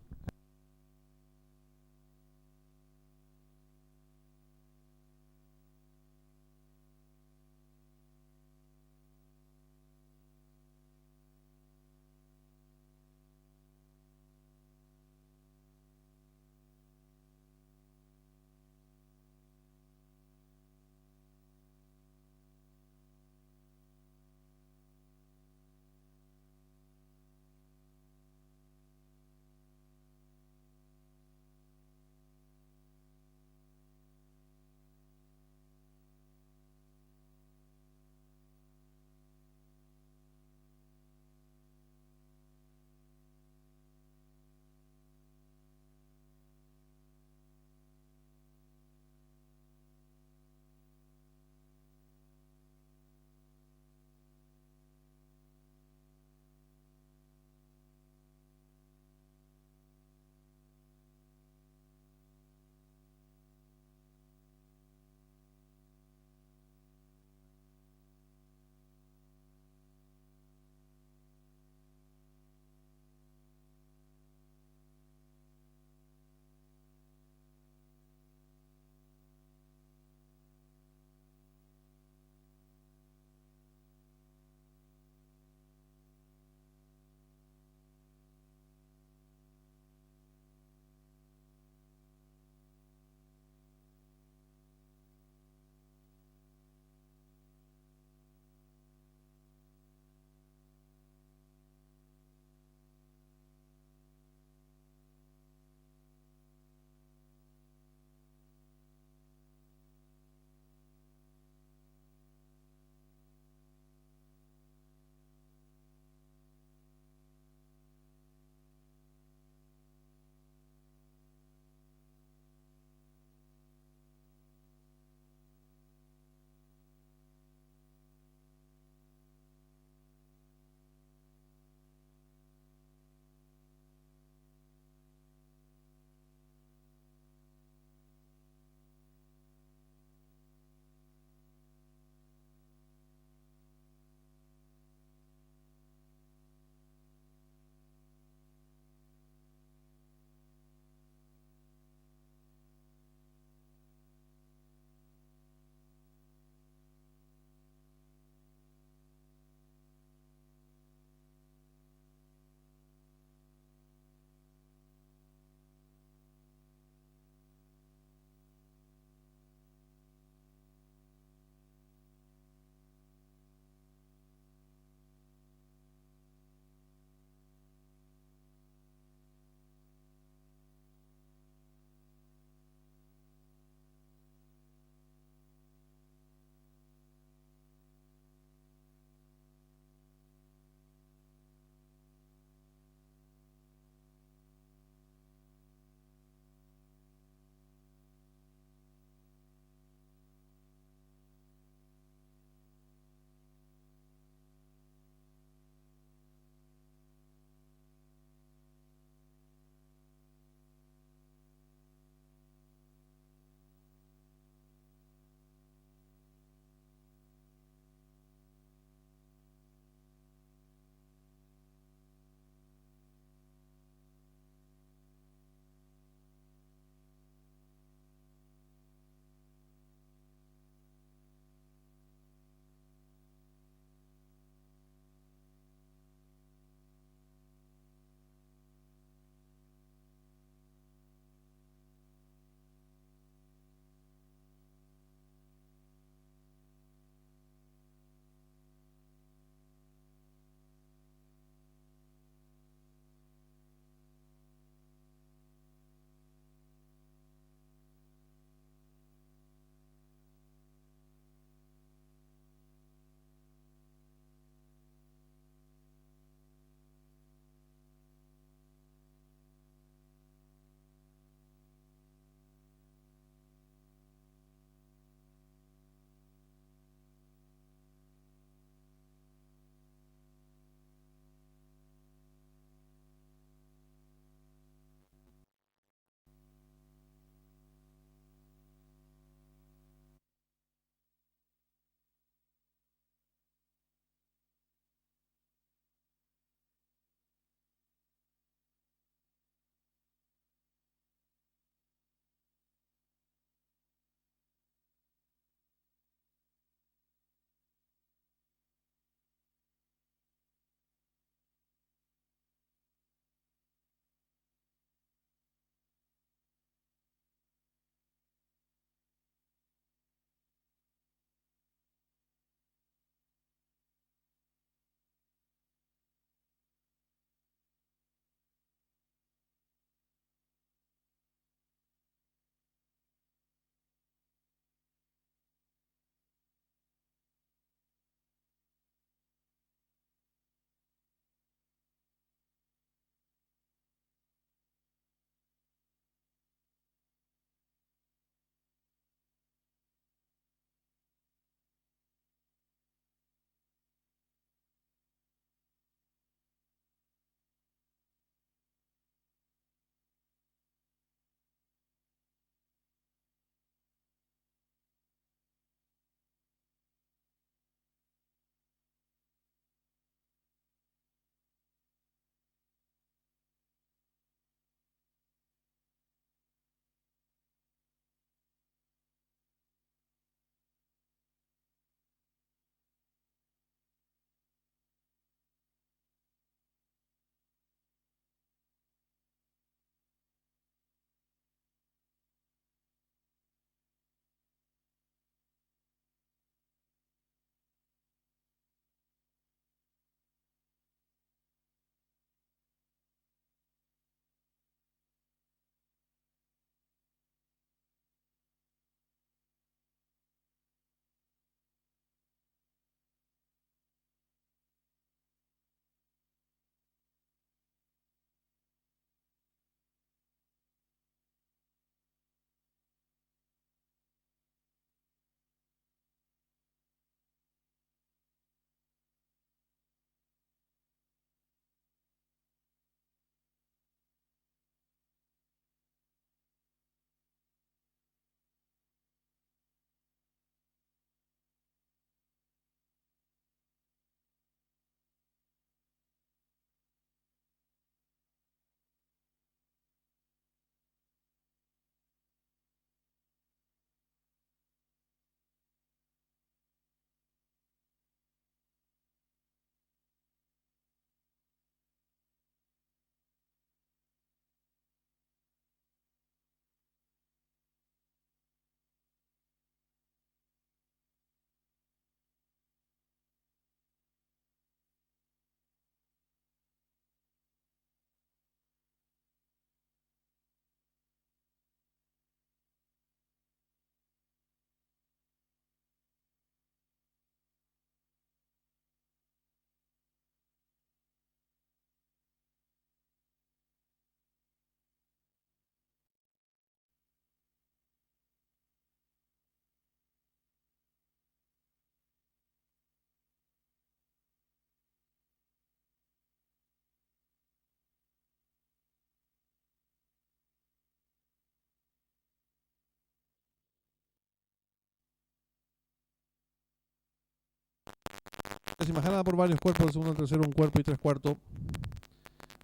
centésima ganada por varios cuerpos, el segundo al tercero un cuerpo y 3/4,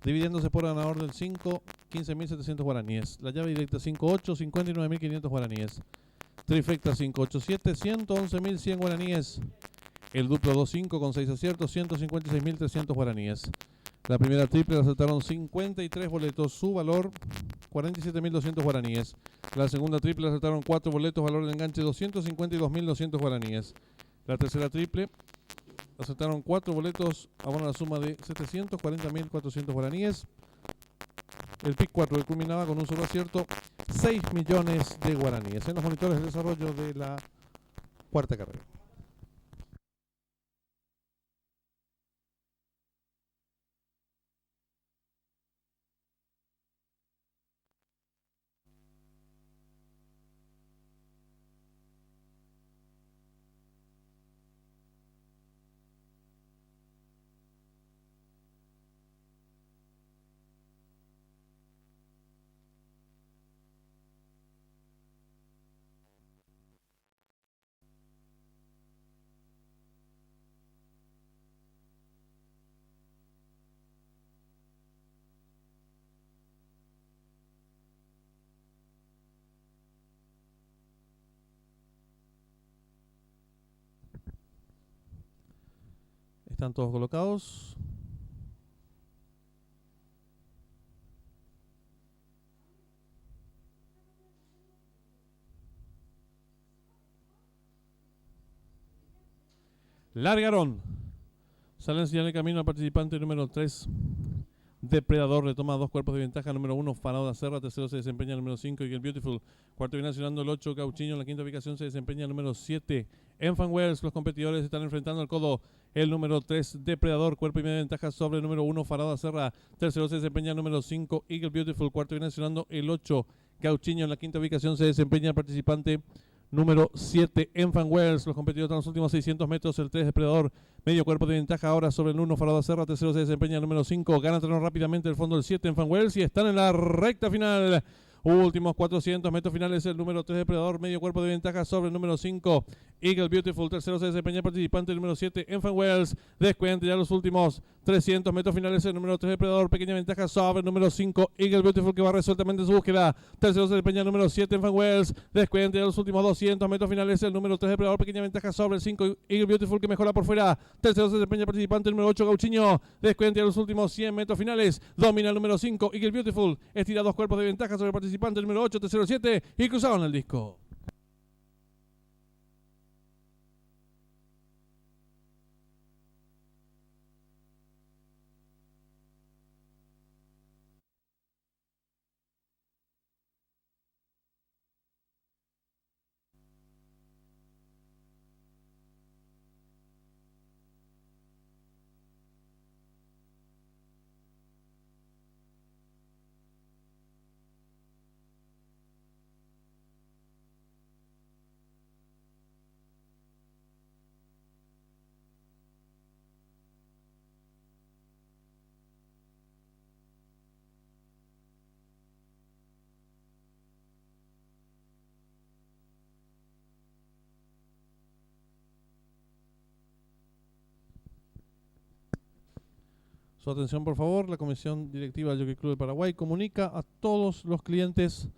dividiéndose por ganador del 5, 15.700 guaraníes. La llave directa 5-8, 59.500 guaraníes. Trifecta 5-8-7, 111.100 guaraníes. El duplo 2-5 con 6 aciertos, 156.300 guaraníes. La primera triple la acertaron 53 boletos, su valor 47.200 guaraníes. La segunda triple la acertaron 4 boletos, valor de enganche 252.200 guaraníes. La tercera triple acertaron 4 boletos, abona la suma de 740.400 guaraníes. El pick 4 que culminaba con un solo acierto, 6 millones de guaraníes. En los monitores de desarrollo de la cuarta carrera. Están todos colocados. Largaron. Sale en señal de camino al participante número 3. Depredador retoma 2 cuerpos de ventaja. Número 1, Farauda Serra. Tercero se desempeña el número 5, Eagle Beautiful. Cuarto viene accionando el 8, Gauchiño. En la quinta ubicación se desempeña el número 7, Enfant Wells. Los competidores están enfrentando al codo. El número 3, Depredador. Cuerpo y media ventaja sobre el número 1, Farauda Serra. Tercero se desempeña el número 5, Eagle Beautiful. Cuarto viene accionando el 8, Gauchiño. En la quinta ubicación se desempeña el participante número 7, Enfant Wells. Los competidores en los últimos 600 metros. El 3, Depredador. Medio cuerpo de ventaja ahora sobre el 1, Farauda Serra. Tercero se desempeña el número 5. Gana terreno rápidamente el fondo del 7, Enfant Wells. Y están en la recta final. Últimos 400 metros finales. El número 3, Depredador. Medio cuerpo de ventaja sobre el número 5, Eagle Beautiful. Tercero se desempeña el participante número 7, Enfant Wells. Descuenta ya los últimos 300 metros finales. El número 3, Depredador. Pequeña ventaja sobre el número 5, Eagle Beautiful, que va resueltamente en su búsqueda. Tercero se desempeña el número 7, Enfant Wells. Descuenta ya los últimos 200 metros finales. El número 3, Depredador. Pequeña ventaja sobre el 5, Eagle Beautiful, que mejora por fuera. Tercero se desempeña el participante número 8, Gauchiño. Descuenta ya los últimos 100 metros finales. Domina el número 5, Eagle Beautiful. Estira 2 cuerpos de ventaja sobre el participante número 8, tercero 7 y cruzaron el disco. Su atención, por favor. La Comisión Directiva del Jockey Club del Paraguay comunica a todos los clientes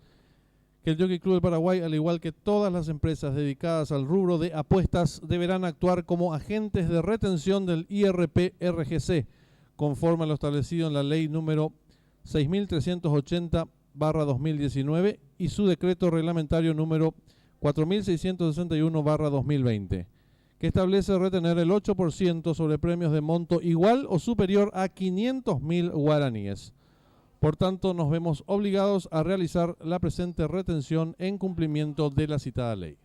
que el Jockey Club del Paraguay, al igual que todas las empresas dedicadas al rubro de apuestas, deberán actuar como agentes de retención del IRP-RGC, conforme a lo establecido en la ley número 6380/2019 y su decreto reglamentario número 4661/2020. Que establece retener el 8% sobre premios de monto igual o superior a 500.000 guaraníes. Por tanto, nos vemos obligados a realizar la presente retención en cumplimiento de la citada ley.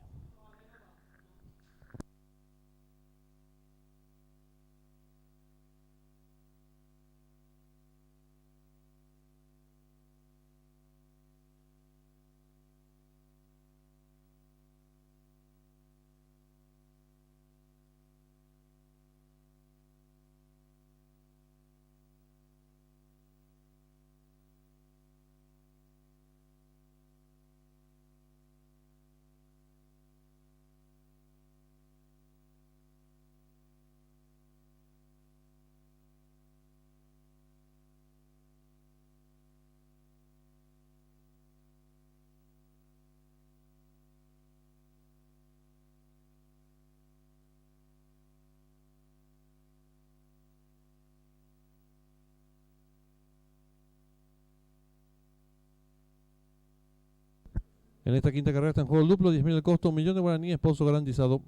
En esta quinta carrera está en juego el duplo, 10.000 el costo, 1.000.000 de guaraníes, pozo garantizado.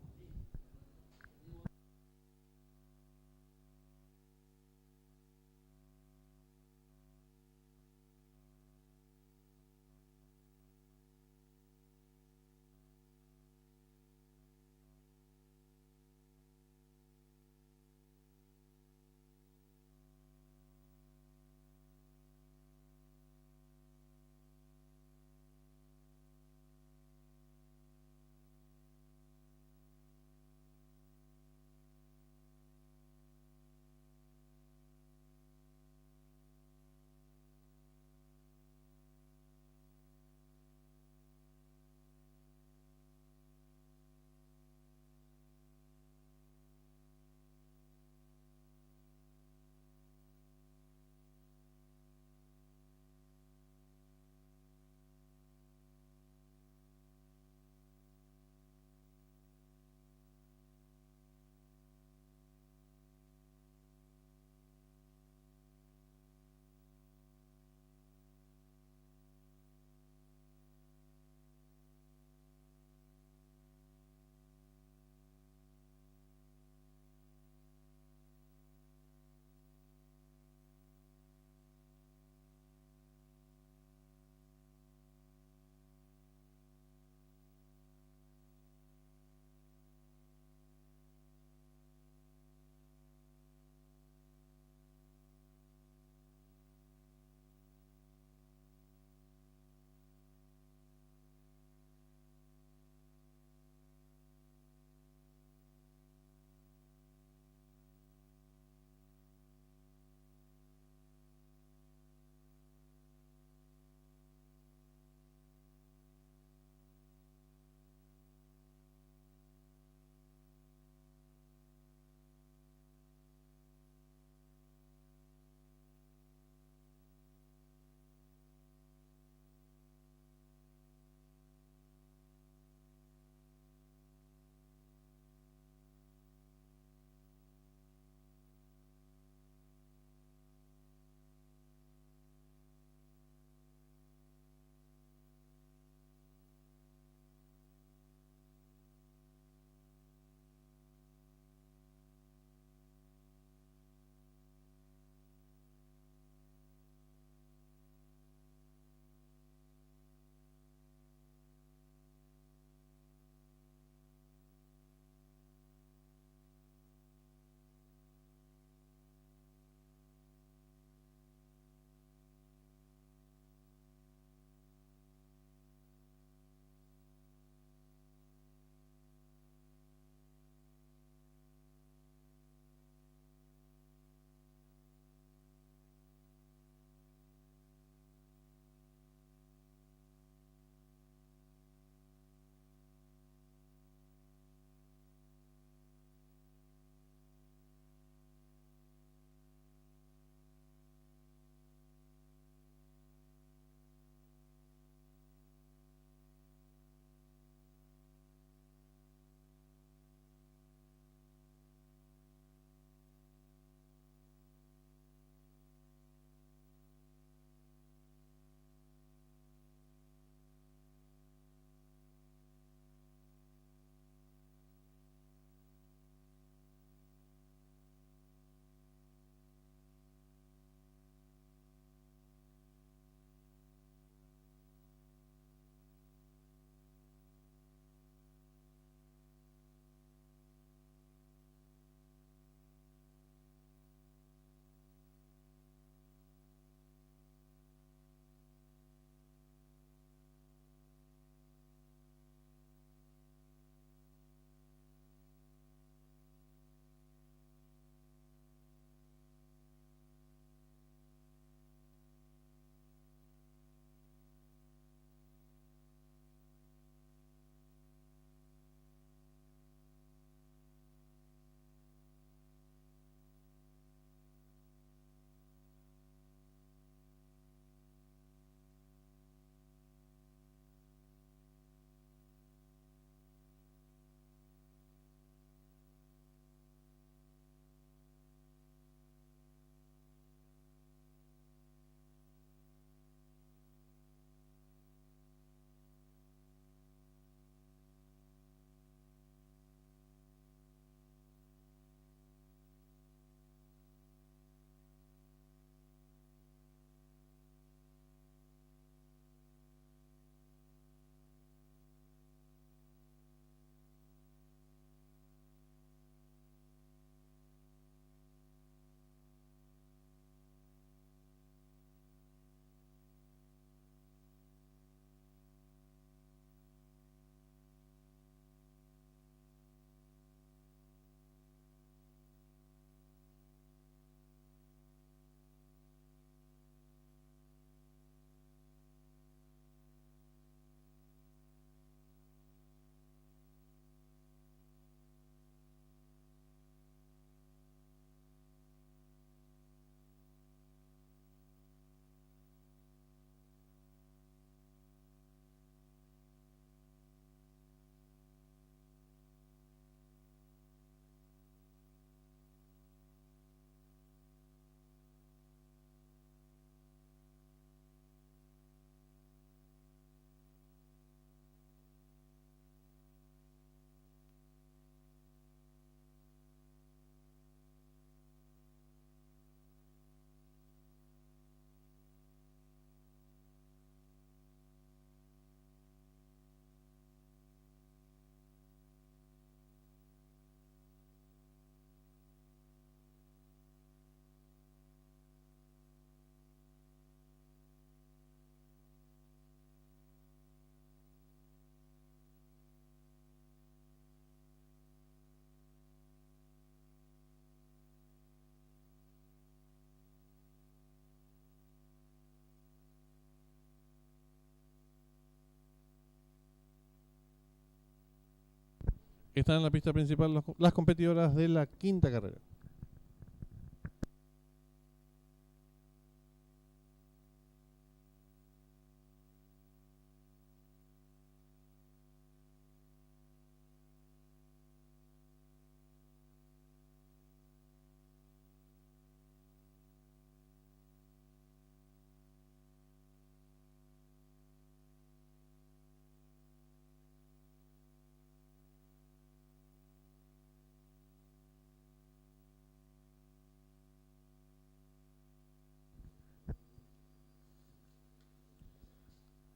Están en la pista principal las competidoras de la quinta carrera.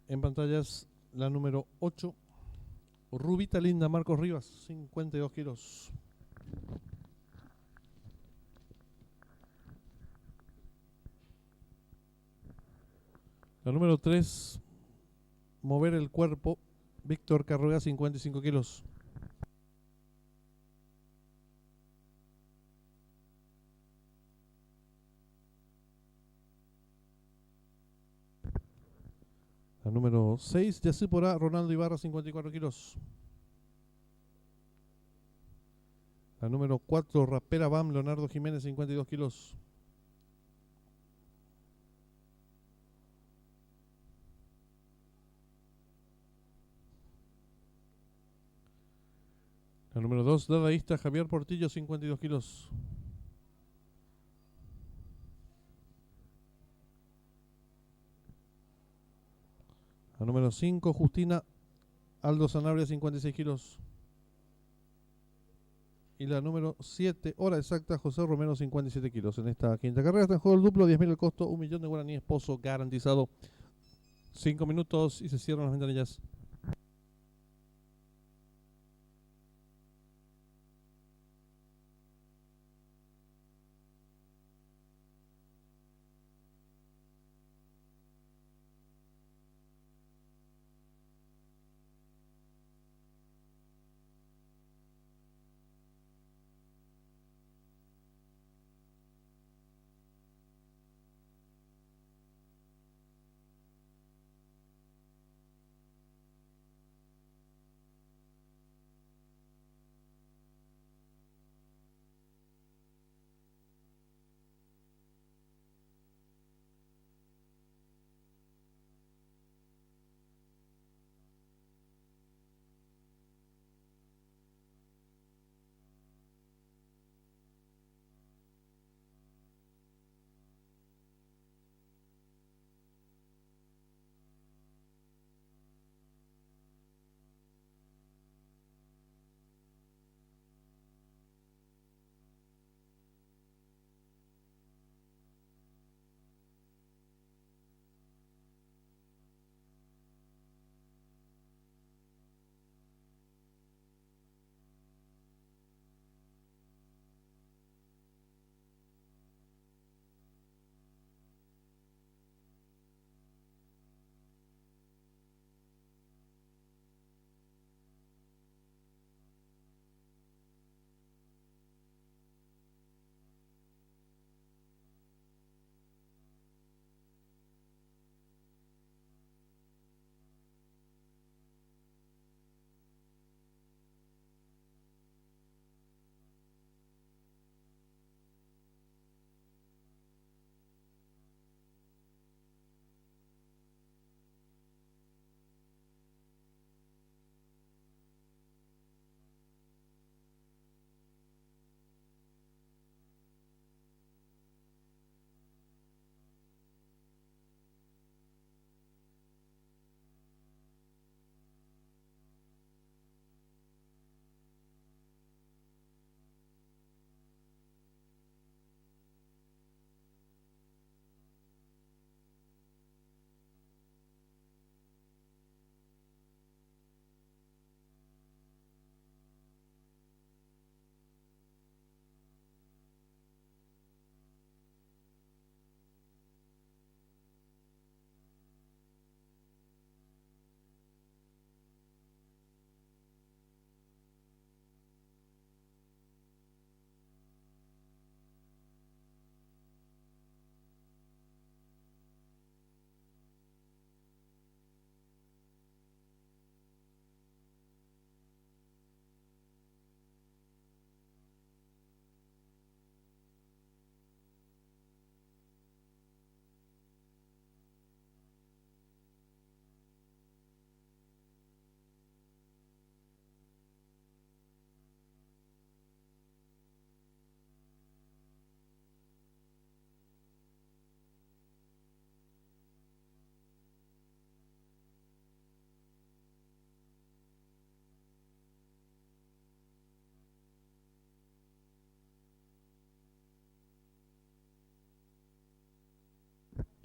En pantallas la número 8, Rubita Linda Marcos Rivas, 52 kilos. La número 3, Mover el Cuerpo, Víctor Carruega, 55 kilos. La número 6, Yacípora, Ronaldo Ibarra, 54 kilos. La número 4, Rapera Bam, Leonardo Jiménez, 52 kilos. La número 2, Dadaísta, Javier Portillo, 52 kilos. La número 5, Justina Aldo Sanabria, 56 kilos. Y la número 7, hora exacta, José Romero, 57 kilos. En esta quinta carrera está en juego el duplo, 10.000 el costo, 1.000.000 de guaraníes, pozo garantizado. 5 minutos y se cierran las ventanillas.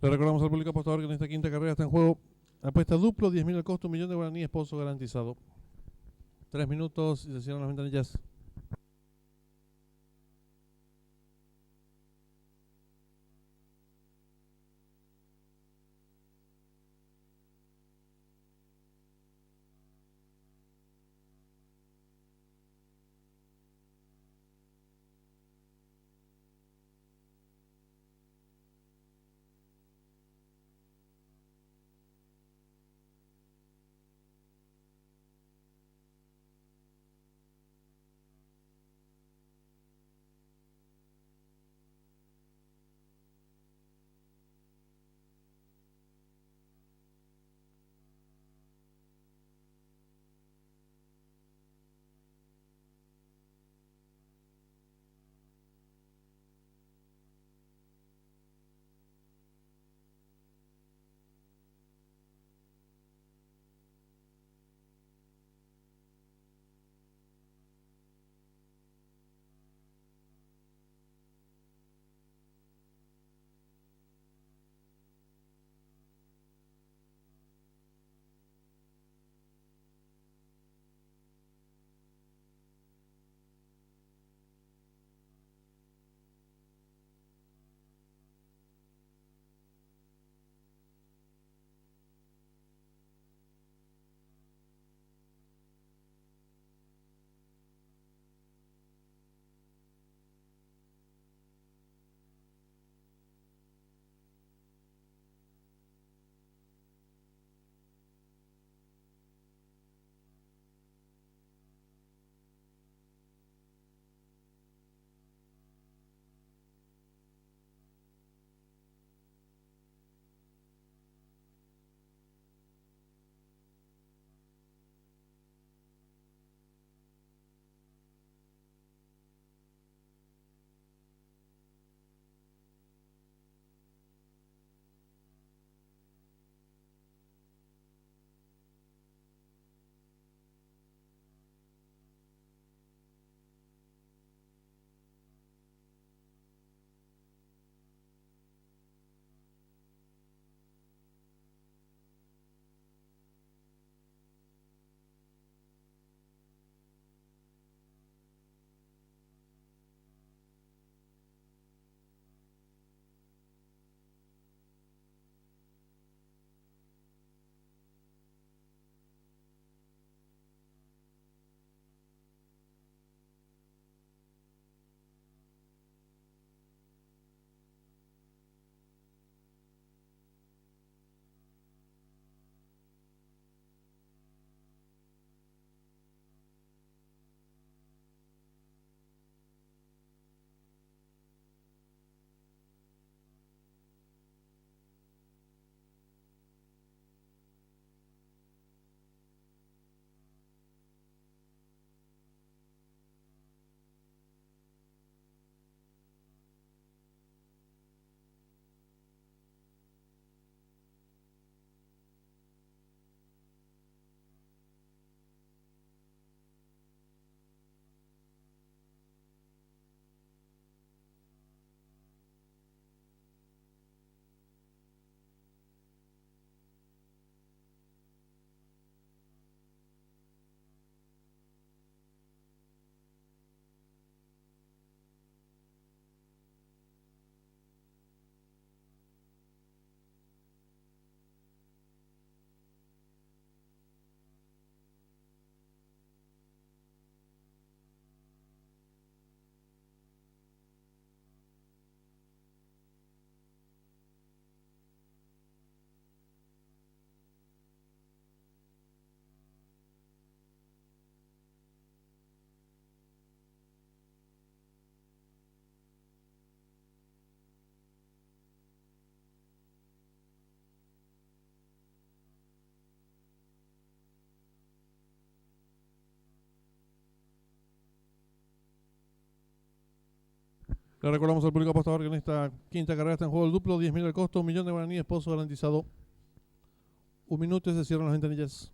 Le recordamos al público apostador que en esta quinta carrera está en juego apuesta duplo, 10.000 el costo, 1.000.000 de guaraníes, pozo garantizado. 3 minutos y se cierran las ventanillas. Le recordamos al público apostador que en esta quinta carrera está en juego el duplo, 10.000 el costo, 1.000.000 de guaraníes, pozo garantizado. 1 minuto y se cierran las ventanillas.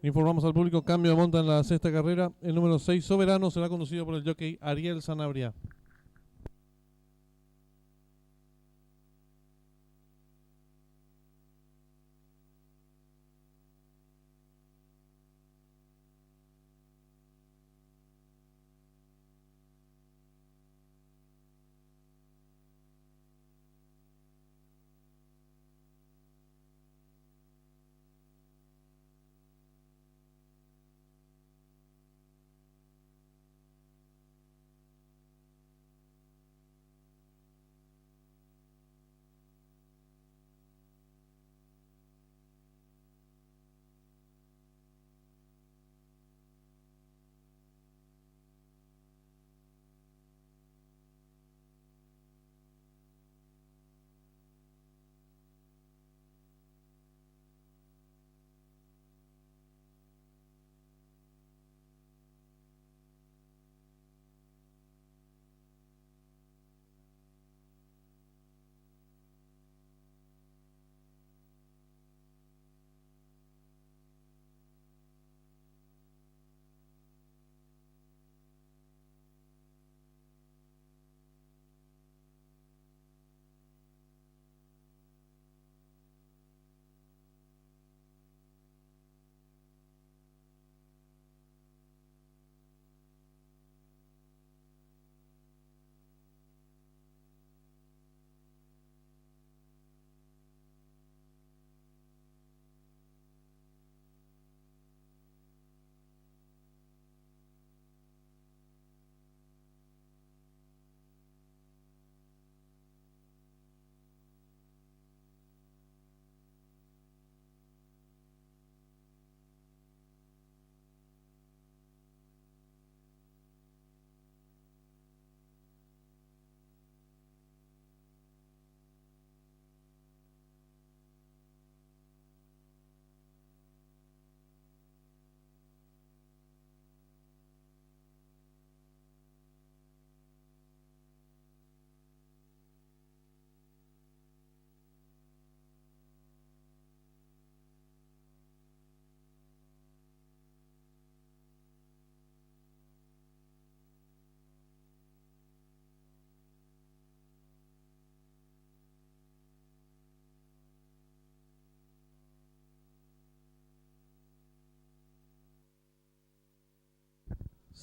Informamos al público, cambio de monta en la sexta carrera. El número 6, Soberano, será conducido por el jockey Ariel Sanabria.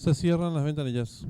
Se cierran las ventanillas.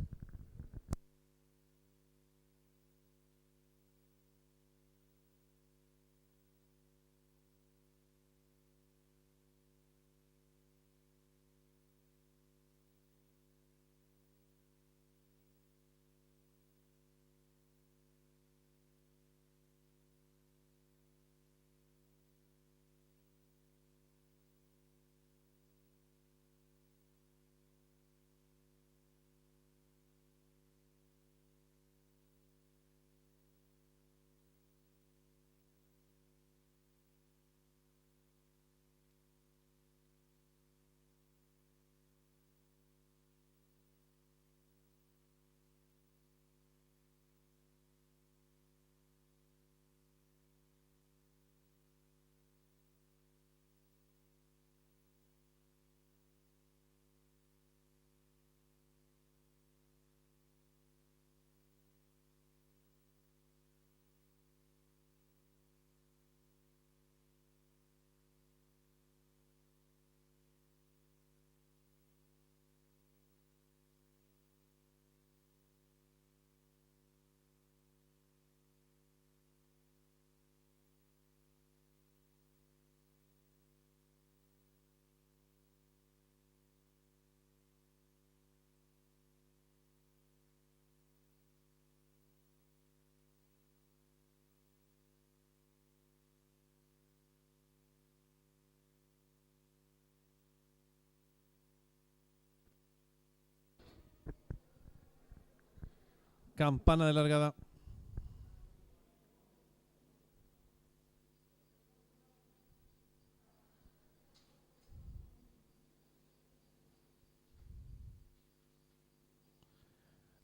Campana de largada.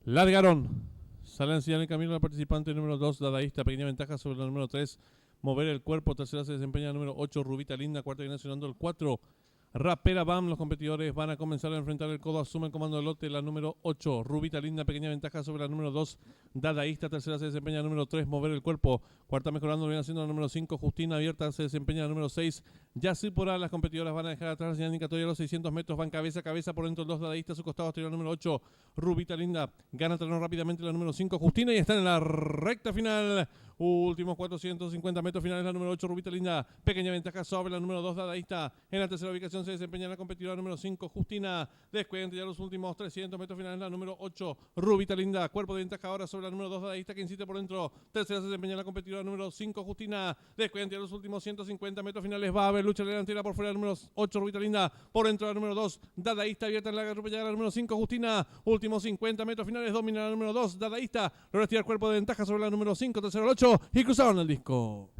Largaron. Sale a enseñar el camino al participante número 2, Dadaísta. Pequeña ventaja sobre el número 3, Mover el Cuerpo. Tercera se desempeña el número 8, Rubita Linda. Cuarta viene sonando el 4, Rapera Bam. Los competidores van a comenzar a enfrentar el codo. Asume el comando del lote la número 8. Rubita Linda, pequeña ventaja sobre la número 2. Dadaísta, tercera se desempeña la número 3. Mover el cuerpo. Cuarta mejorando, lo viene haciendo la número 5. Justina Abierta se desempeña la número 6. Yacipora. Las competidoras van a dejar atrás la señal indicatoria a los 600 metros. Van cabeza a cabeza por dentro los Dadaístas. Su costado exterior la número 8. Rubita Linda gana terreno rápidamente la número 5. Justina y están en la recta final. Últimos 450 metros finales la número 8. Rubita Linda, pequeña ventaja sobre la número 2. Dadaísta. En la tercera ubicación se desempeña la competidora número 5, Justina. Descuenta ya los últimos 300 metros finales la número 8, Rubita Linda. Cuerpo de ventaja ahora sobre la número 2, Dadaísta, que insiste por dentro. Tercera se desempeña la competidora número 5, Justina. Descuenta ya los últimos 150 metros finales. Va a haber lucha delantera por fuera la número 8, Rubita Linda. Por dentro la número 2, Dadaísta. Abierta en la atropellada la número 5, Justina. Últimos 50 metros finales. Domina la número 2, Dadaísta. Logra estirar cuerpo de ventaja sobre la número 5, tercero el 8 y cruzaron el disco.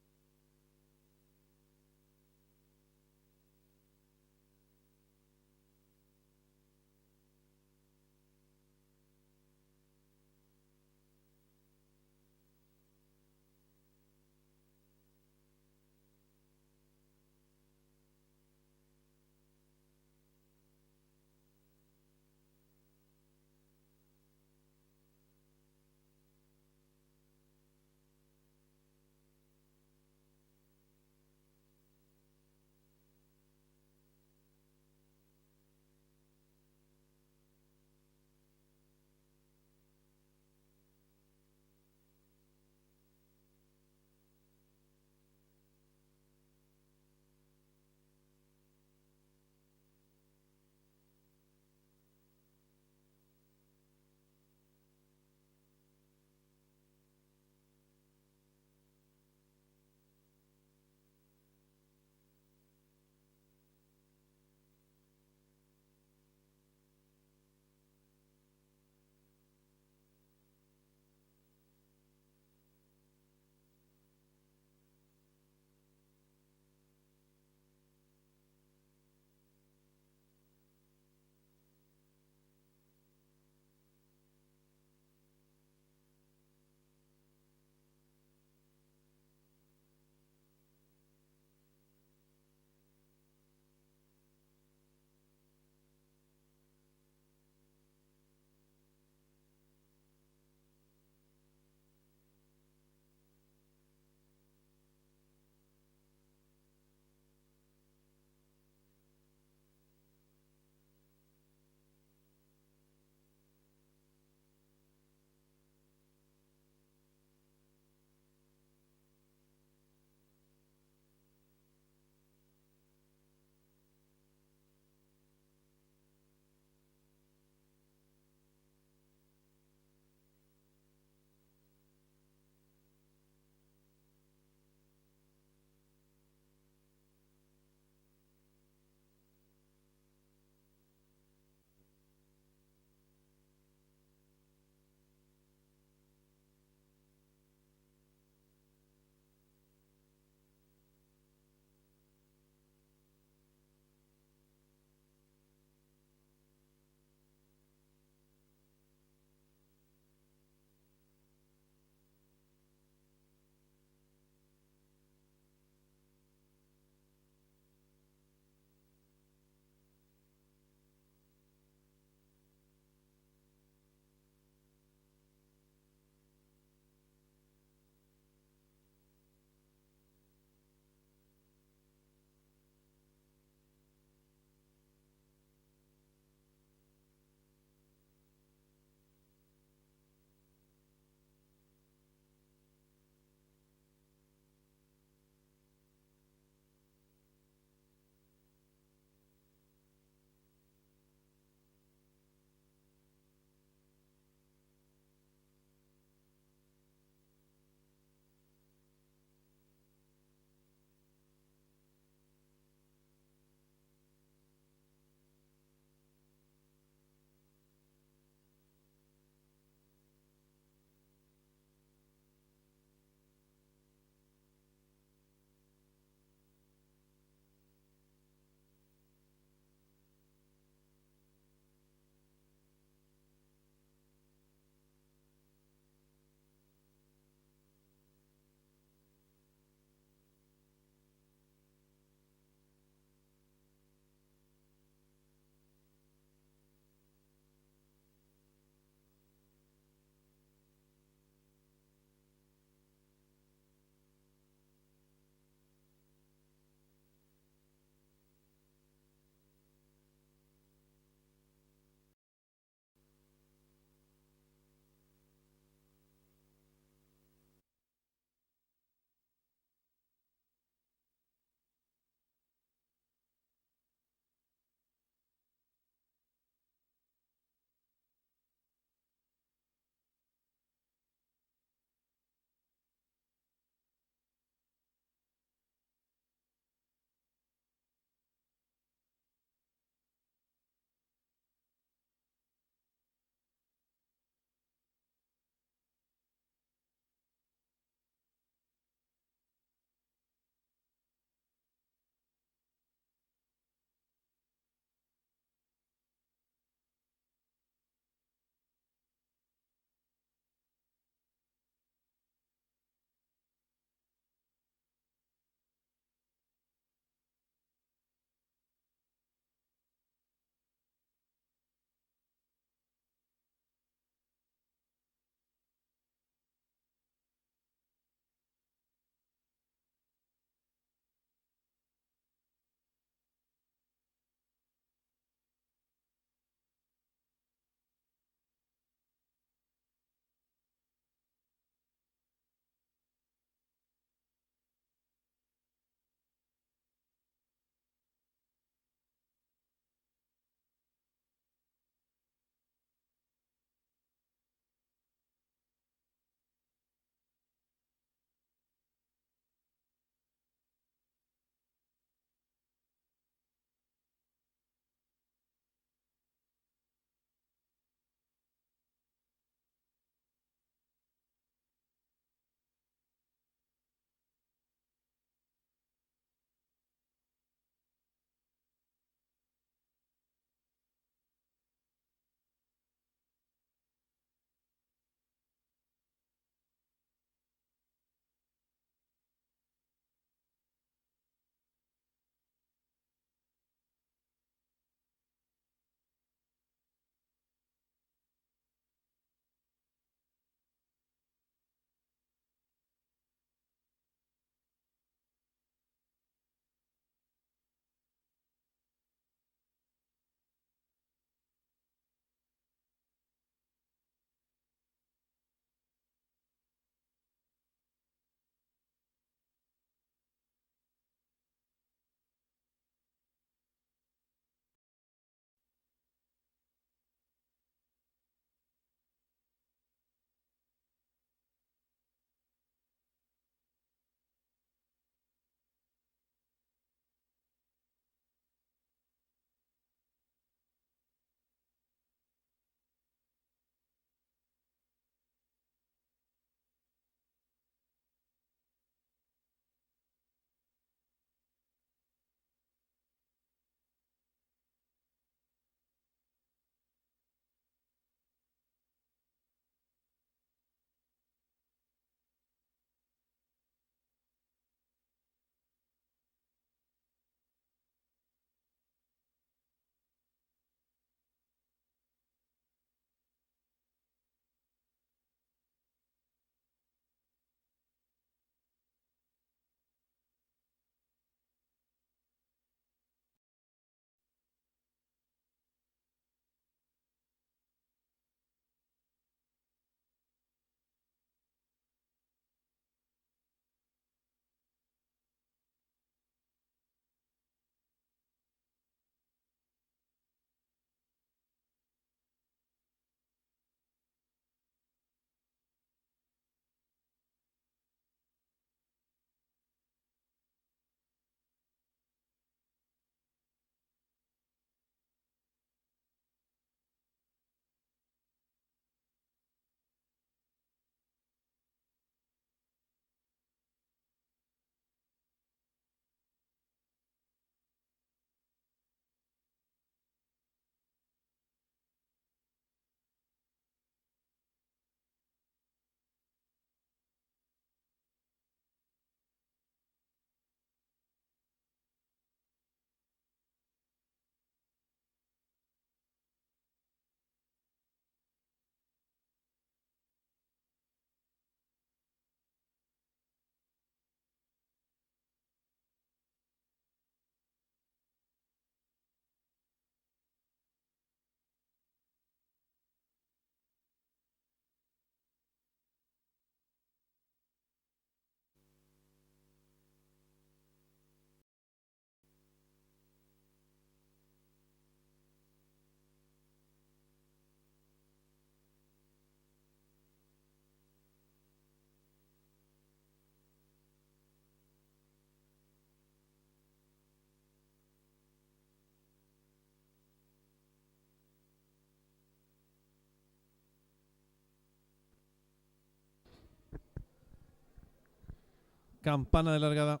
Campana de largada.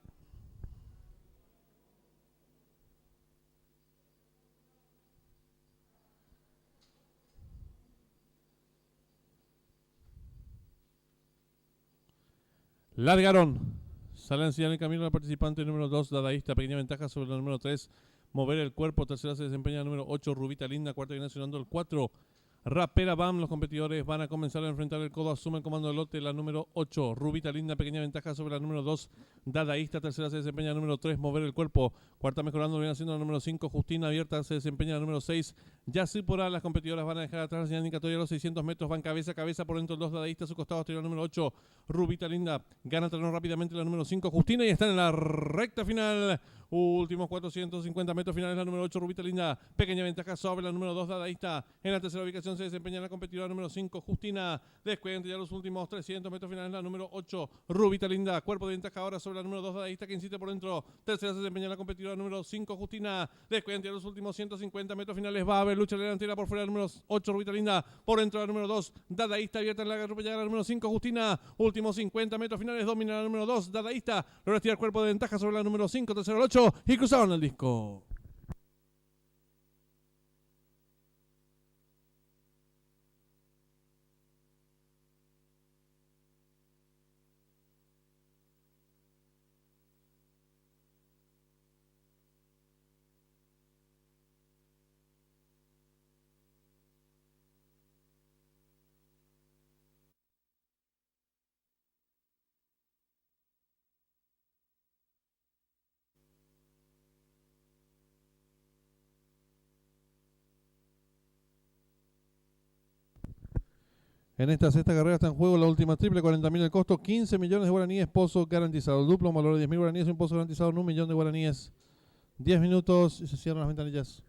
Largaron. Sale a enseñar el camino al participante número 2, Dadaísta. Pequeña ventaja sobre el número 3. Mover el cuerpo. Tercera se desempeña el número 8, Rubita Linda. Cuarta viene sonando el 4. Rapera Bam, los competidores van a comenzar a enfrentar el codo, asume el comando del lote la número 8, Rubita Linda, pequeña ventaja sobre la número 2, Dadaísta, tercera se desempeña la número 3, Mover el cuerpo, cuarta mejorando, viene haciendo la número 5, Justina Abierta se desempeña la número 6, Yacipura, las competidoras van a dejar atrás la señal indicatoria a los 600 metros, van cabeza a cabeza por dentro el 2 Dadaísta, a su costado exterior la número 8, Rubita Linda, gana terreno rápidamente la número 5, Justina y está en la recta final. Últimos 450 metros finales la número 8, Rubita Linda. Pequeña ventaja sobre la número 2, Dadaísta. En la tercera ubicación se desempeña la competidora número 5, Justina. Descuenta ya los últimos 300 metros finales la número 8, Rubita Linda. Cuerpo de ventaja ahora sobre la número 2, Dadaísta, que insiste por dentro. Tercera se desempeña la competidora número 5, Justina. Descuenta ya los últimos 150 metros finales. Va a haber lucha delantera por fuera la número 8, Rubita Linda. Por dentro la número 2, Dadaísta. Abierta en la atropellada la número 5, Justina. Últimos 50 metros finales. Domina la número 2, Dadaísta. Logra estirar cuerpo de ventaja sobre la número 5, tercero el 8 y cruzaron el disco. En esta sexta carrera está en juego la última triple, 40.000 el costo, 15 millones de guaraníes, pozo garantizado. El duplo, un valor de 10.000 guaraníes, un pozo garantizado en 1 millón de guaraníes. 10 minutos y se cierran las ventanillas.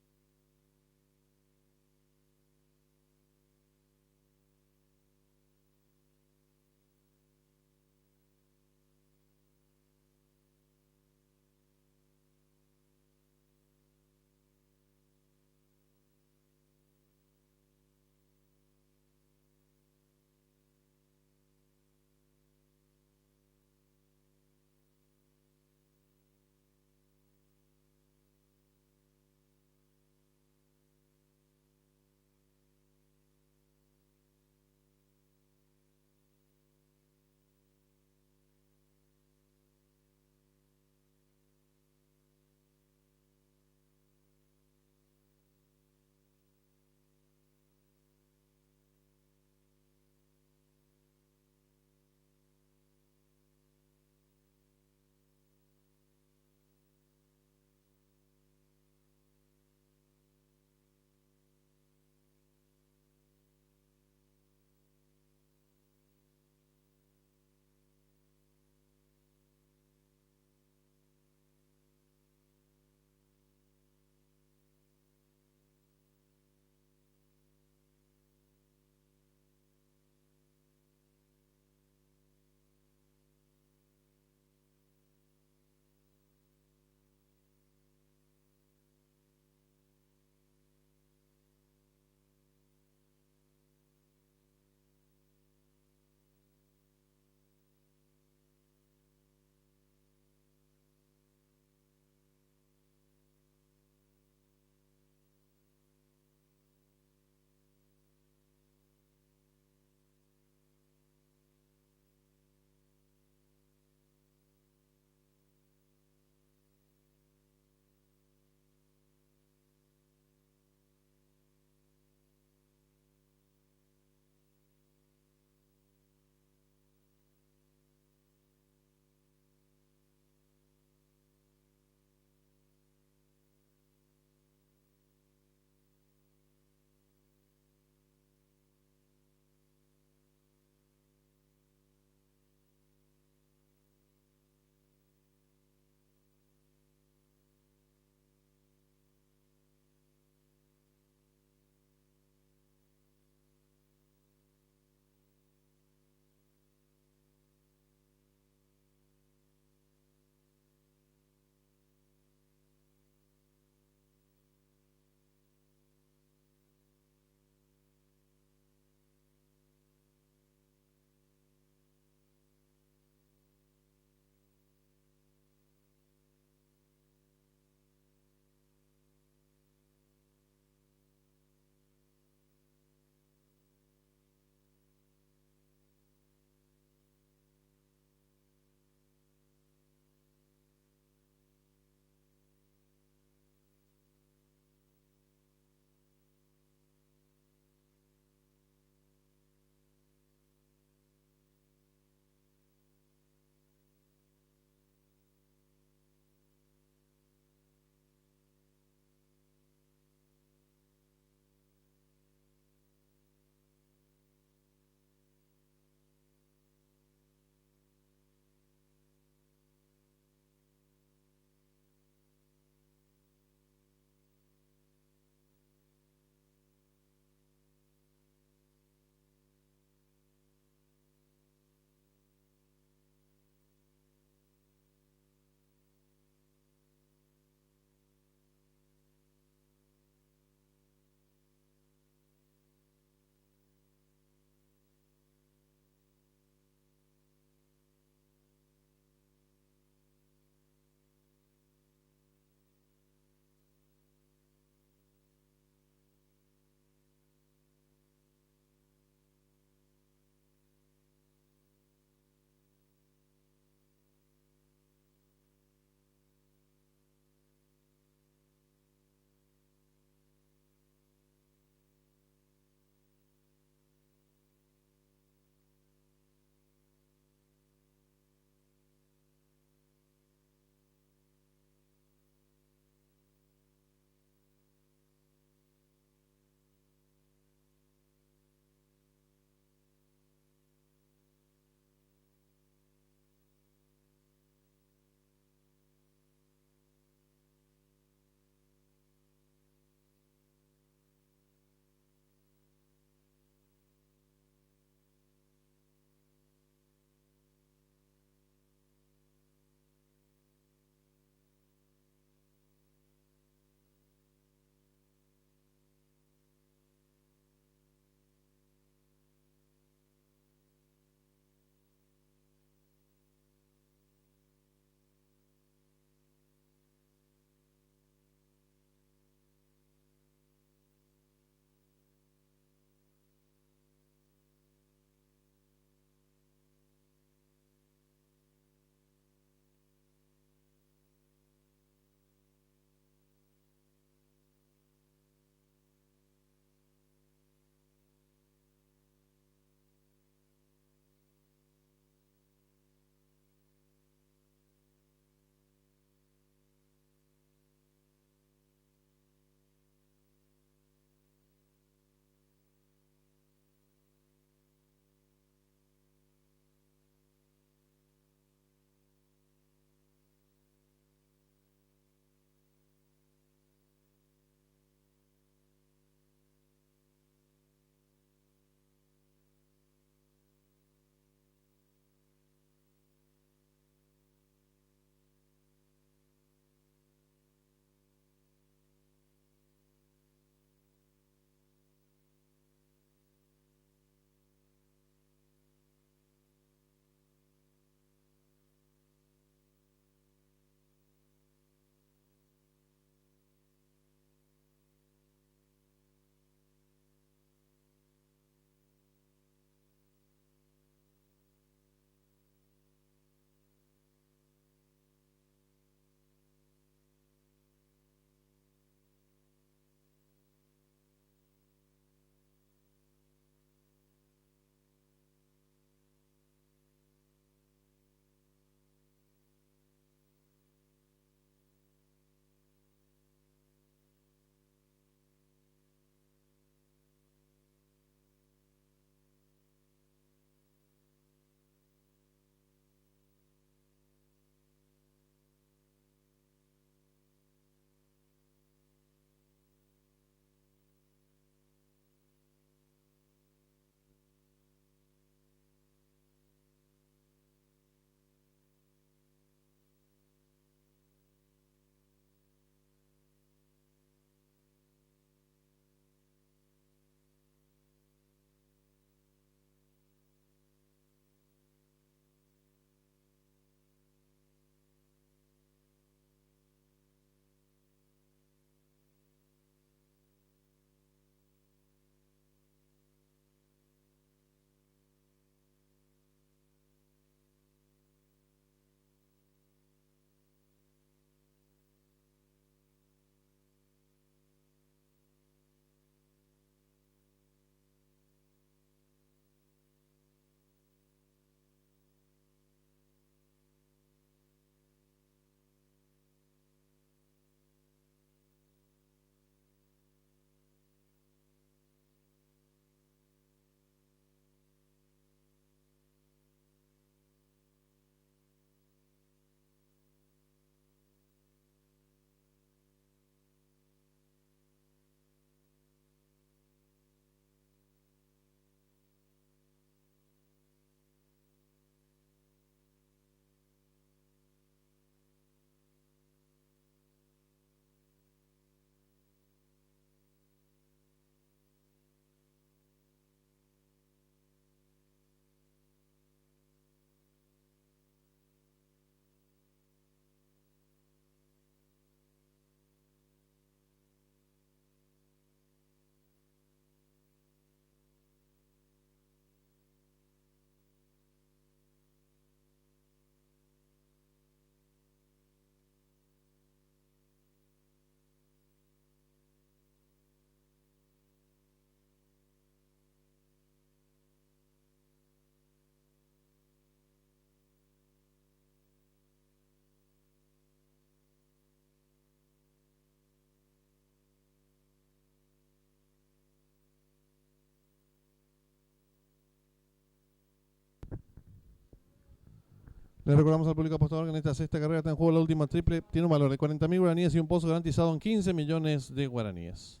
Le recordamos al público apostador que en esta sexta carrera está en juego la última triple. Tiene un valor de 40.000 guaraníes y un pozo garantizado en 15 millones de guaraníes.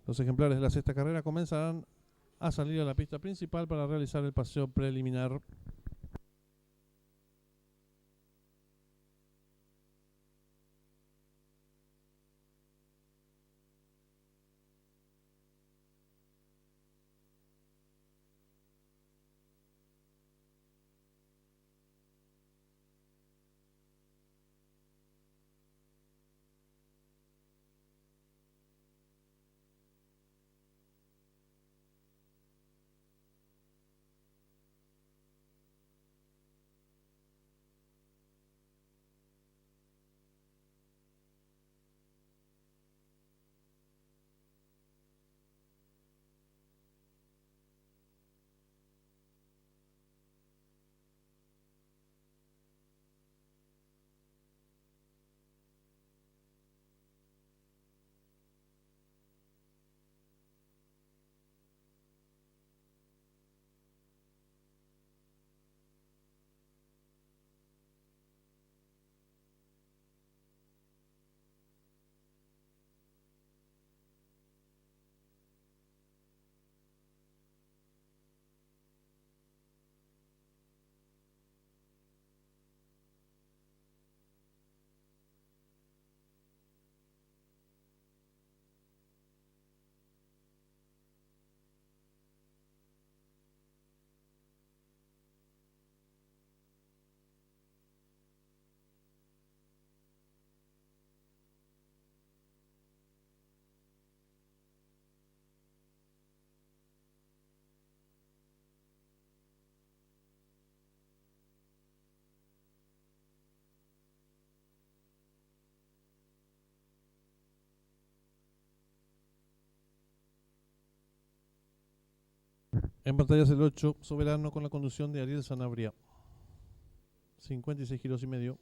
Los ejemplares de la sexta carrera comenzarán a salir a la pista principal para realizar el paseo preliminar. En pantalla es el 8, Soberano, con la conducción de Ariel Sanabria. 56 kilos y medio.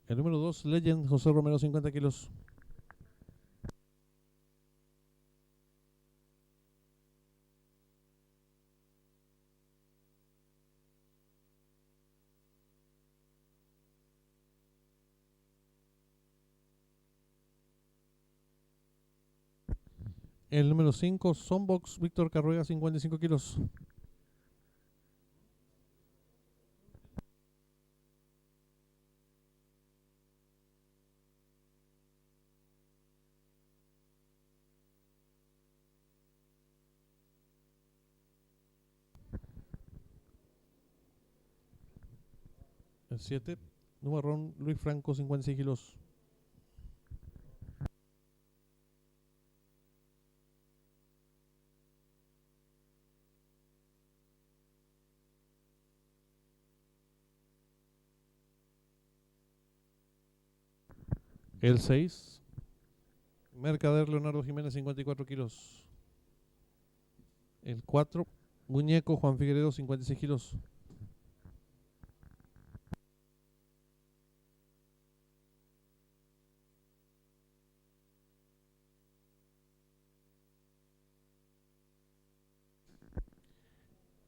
El número 2, Legend, José Romero, 50 kilos. El número 5, Sonbox, Víctor Carruega, 55 kilos. El 7, Nubarrón, Luis Franco, 56 kilos. El 6, Mercader Leonardo Jiménez, 54 kilos. El 4, Muñeco Juan Figueredo, 56 kilos.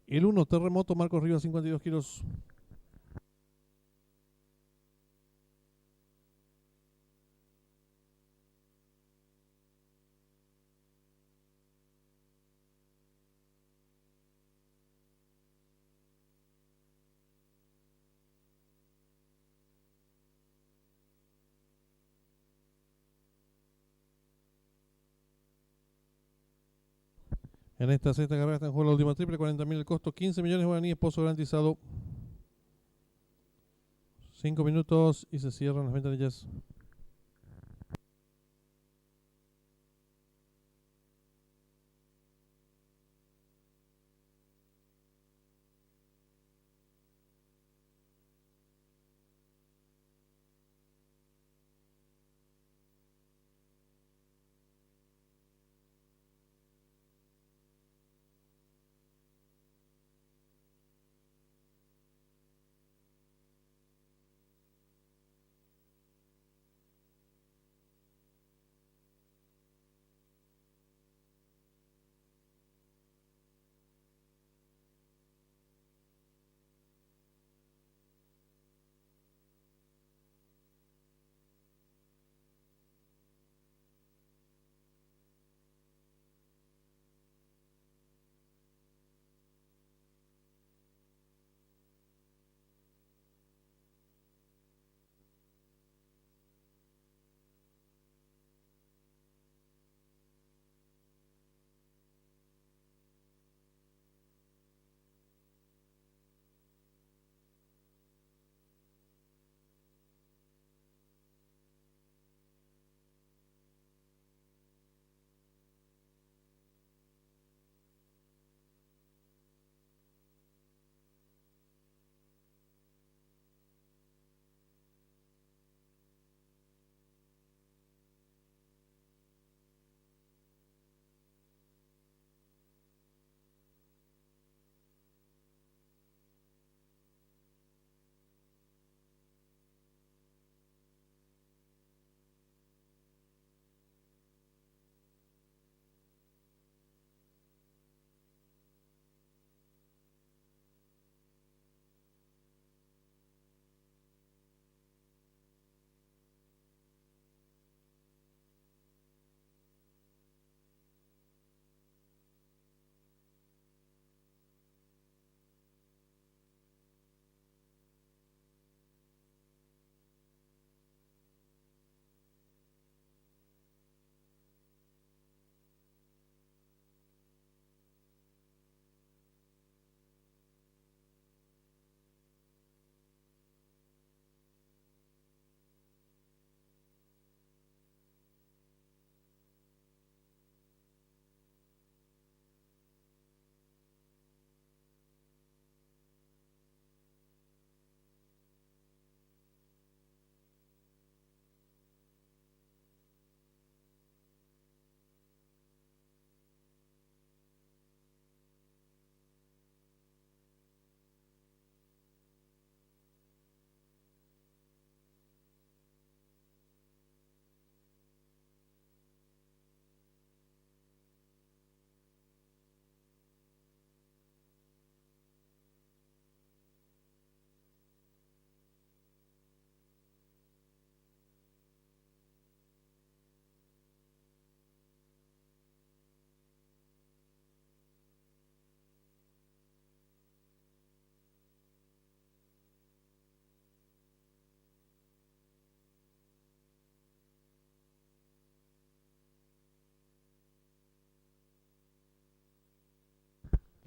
El 1, Terremoto Marcos Rivas, 52 kilos. En esta sexta carrera está en juego la última triple, 40.000 el costo, 15 millones de guaraníes, pozo garantizado. 5 minutos y se cierran las ventanillas.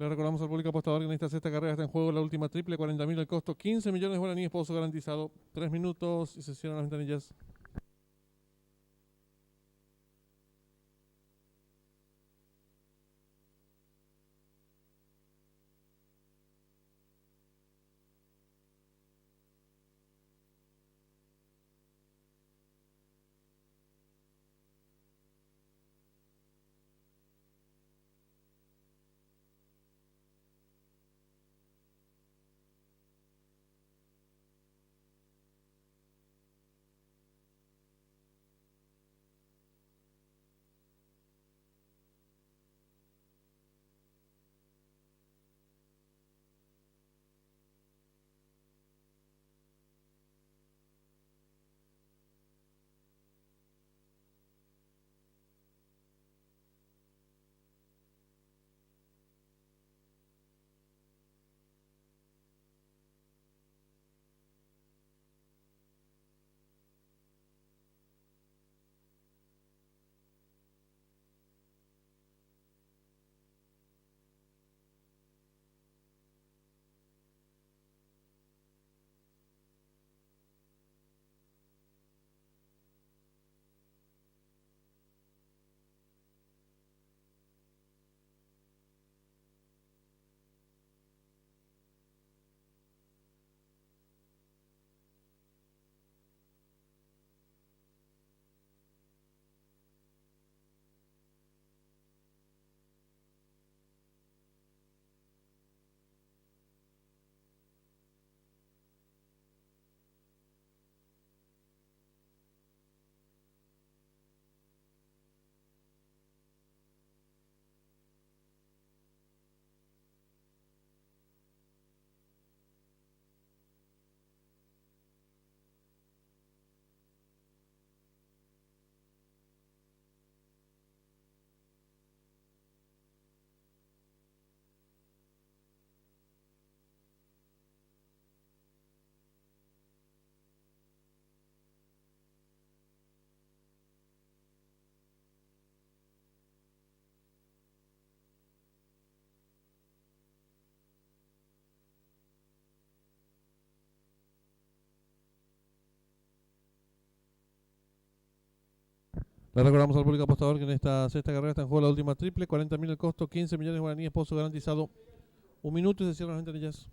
Le recordamos al público apostador que en esta sexta carrera está en juego la última triple, 40.000 el costo, 15 millones de guaraníes, pozo garantizado. 3 minutos y se cierran las ventanillas. Le recordamos al público apostador que en esta sexta carrera está en juego la última triple, 40.000 el costo, 15 millones de guaraníes, pozo garantizado. 1 minuto y se cierran las ventanillas.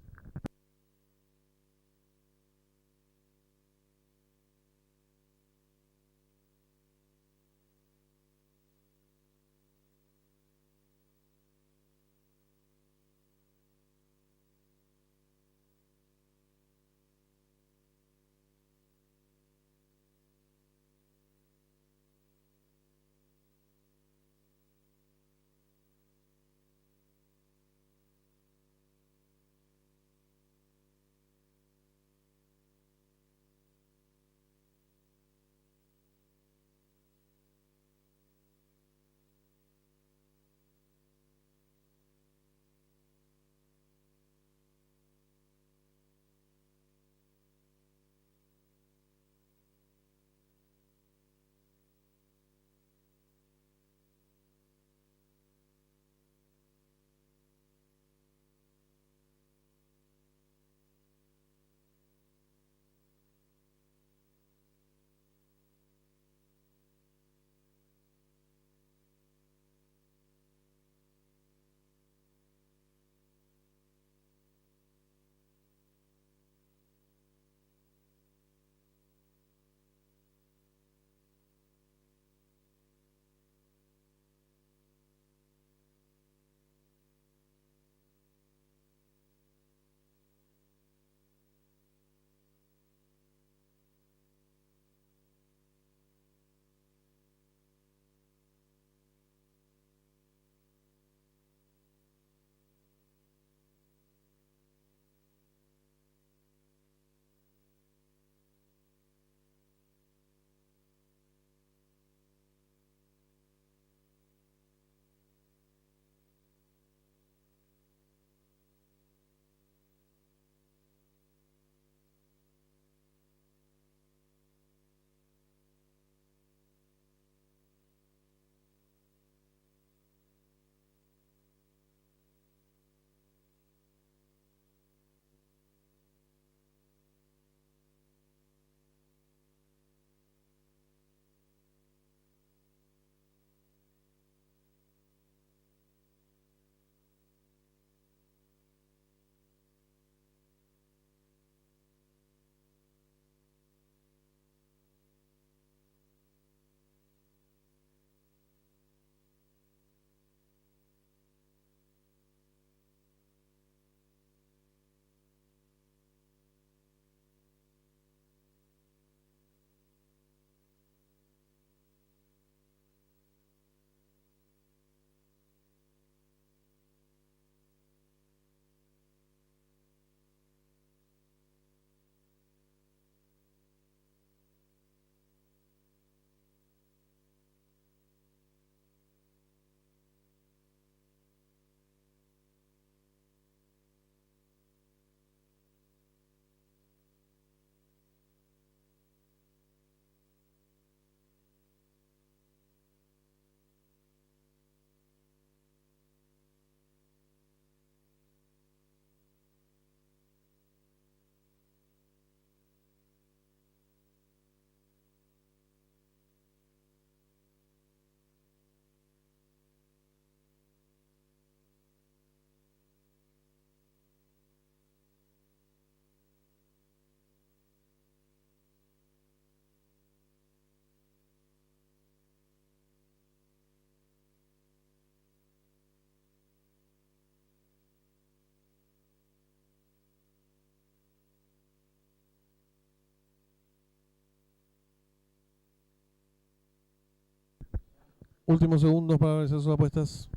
Últimos segundos para realizar sus apuestas.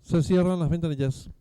Se cierran las ventanillas.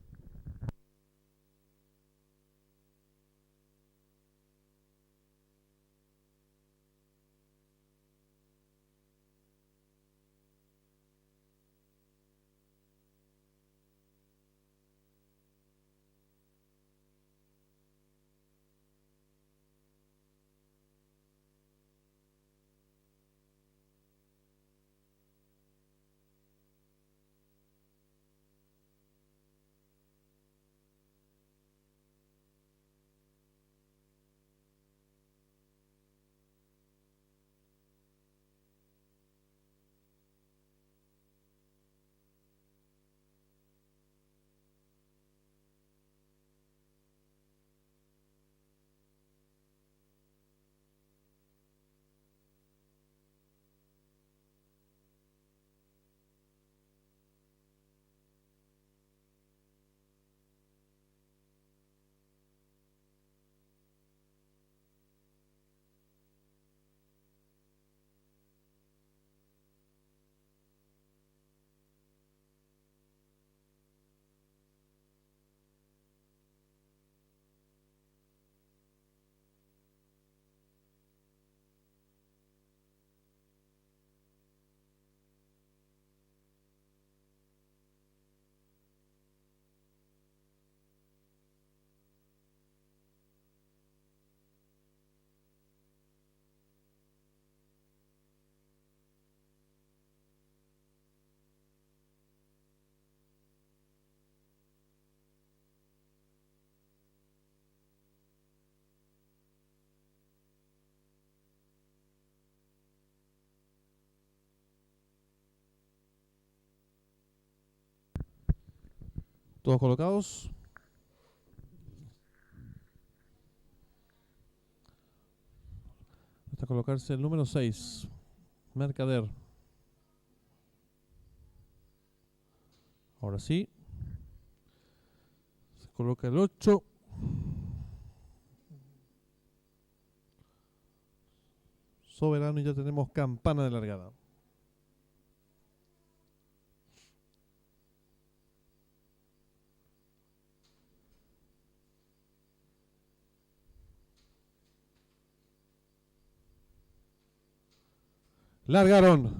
Todos colocados. Hasta colocarse el número 6. Mercader. Ahora sí. Se coloca el 8. Soberano y ya tenemos campana de largada. Largaron.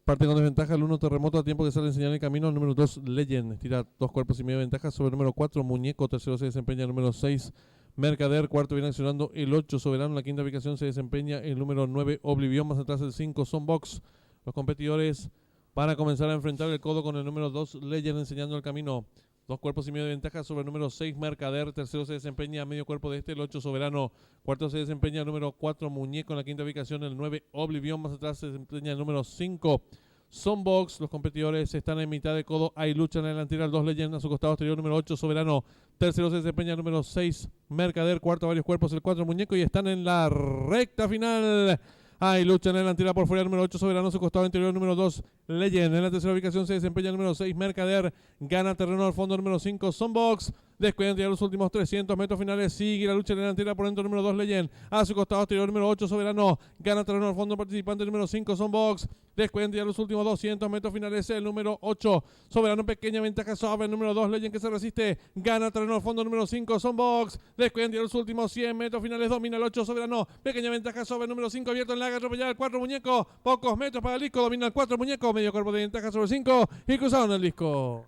Parte con desventaja el 1 Terremoto a tiempo que sale en señal de camino. El número 2 Legend tira 2 cuerpos y medio de ventaja sobre el número 4 Muñeco. Tercero se desempeña el número 6 Mercader. Cuarto viene accionando el 8 Soberano. En la quinta ubicación se desempeña el número 9 Oblivion. Más atrás el 5 Sonbox. Los competidores van a comenzar a enfrentar el codo con el número 2 Legend enseñando el camino. 2 cuerpos y medio de ventaja sobre el número 6 Mercader. Tercero se desempeña a medio cuerpo de el 8 Soberano. Cuarto se desempeña el número 4 Muñeco. En la quinta ubicación el 9 Oblivion. Más atrás se desempeña el número 5 Sonbox. Los competidores están en mitad de codo. Hay lucha en la delantera. El 2 Legend a su costado exterior. Número 8 Soberano. Tercero se desempeña el número 6 Mercader. Cuarto varios cuerpos el 4 Muñeco. Y están en la recta final. Hay lucha en la delantera por fuera el número 8 Soberano, su costado interior número 2 Legend. En la tercera ubicación se desempeña el número 6 Mercader. Gana terreno al fondo número 5 Sonbox. Descuidan ya los últimos 300 metros finales. Sigue la lucha en la delantera por dentro número 2 Legend. A su costado exterior número 8 Soberano. Gana terreno al fondo participante número 5 Sonbox. Descuidan ya los últimos 200 metros finales el número 8 Soberano. Pequeña ventaja sobre el número 2 Legend que se resiste. Gana terreno al fondo número 5 Sonbox. Descuidan ya los últimos 100 metros finales. Domina el 8 Soberano. Pequeña ventaja sobre el número 5 abierto en la atropellar el 4 Muñeco. Pocos metros para el disco. Domina el 4 Muñeco. Medio cuerpo de ventaja sobre el 5 y cruzaron el disco.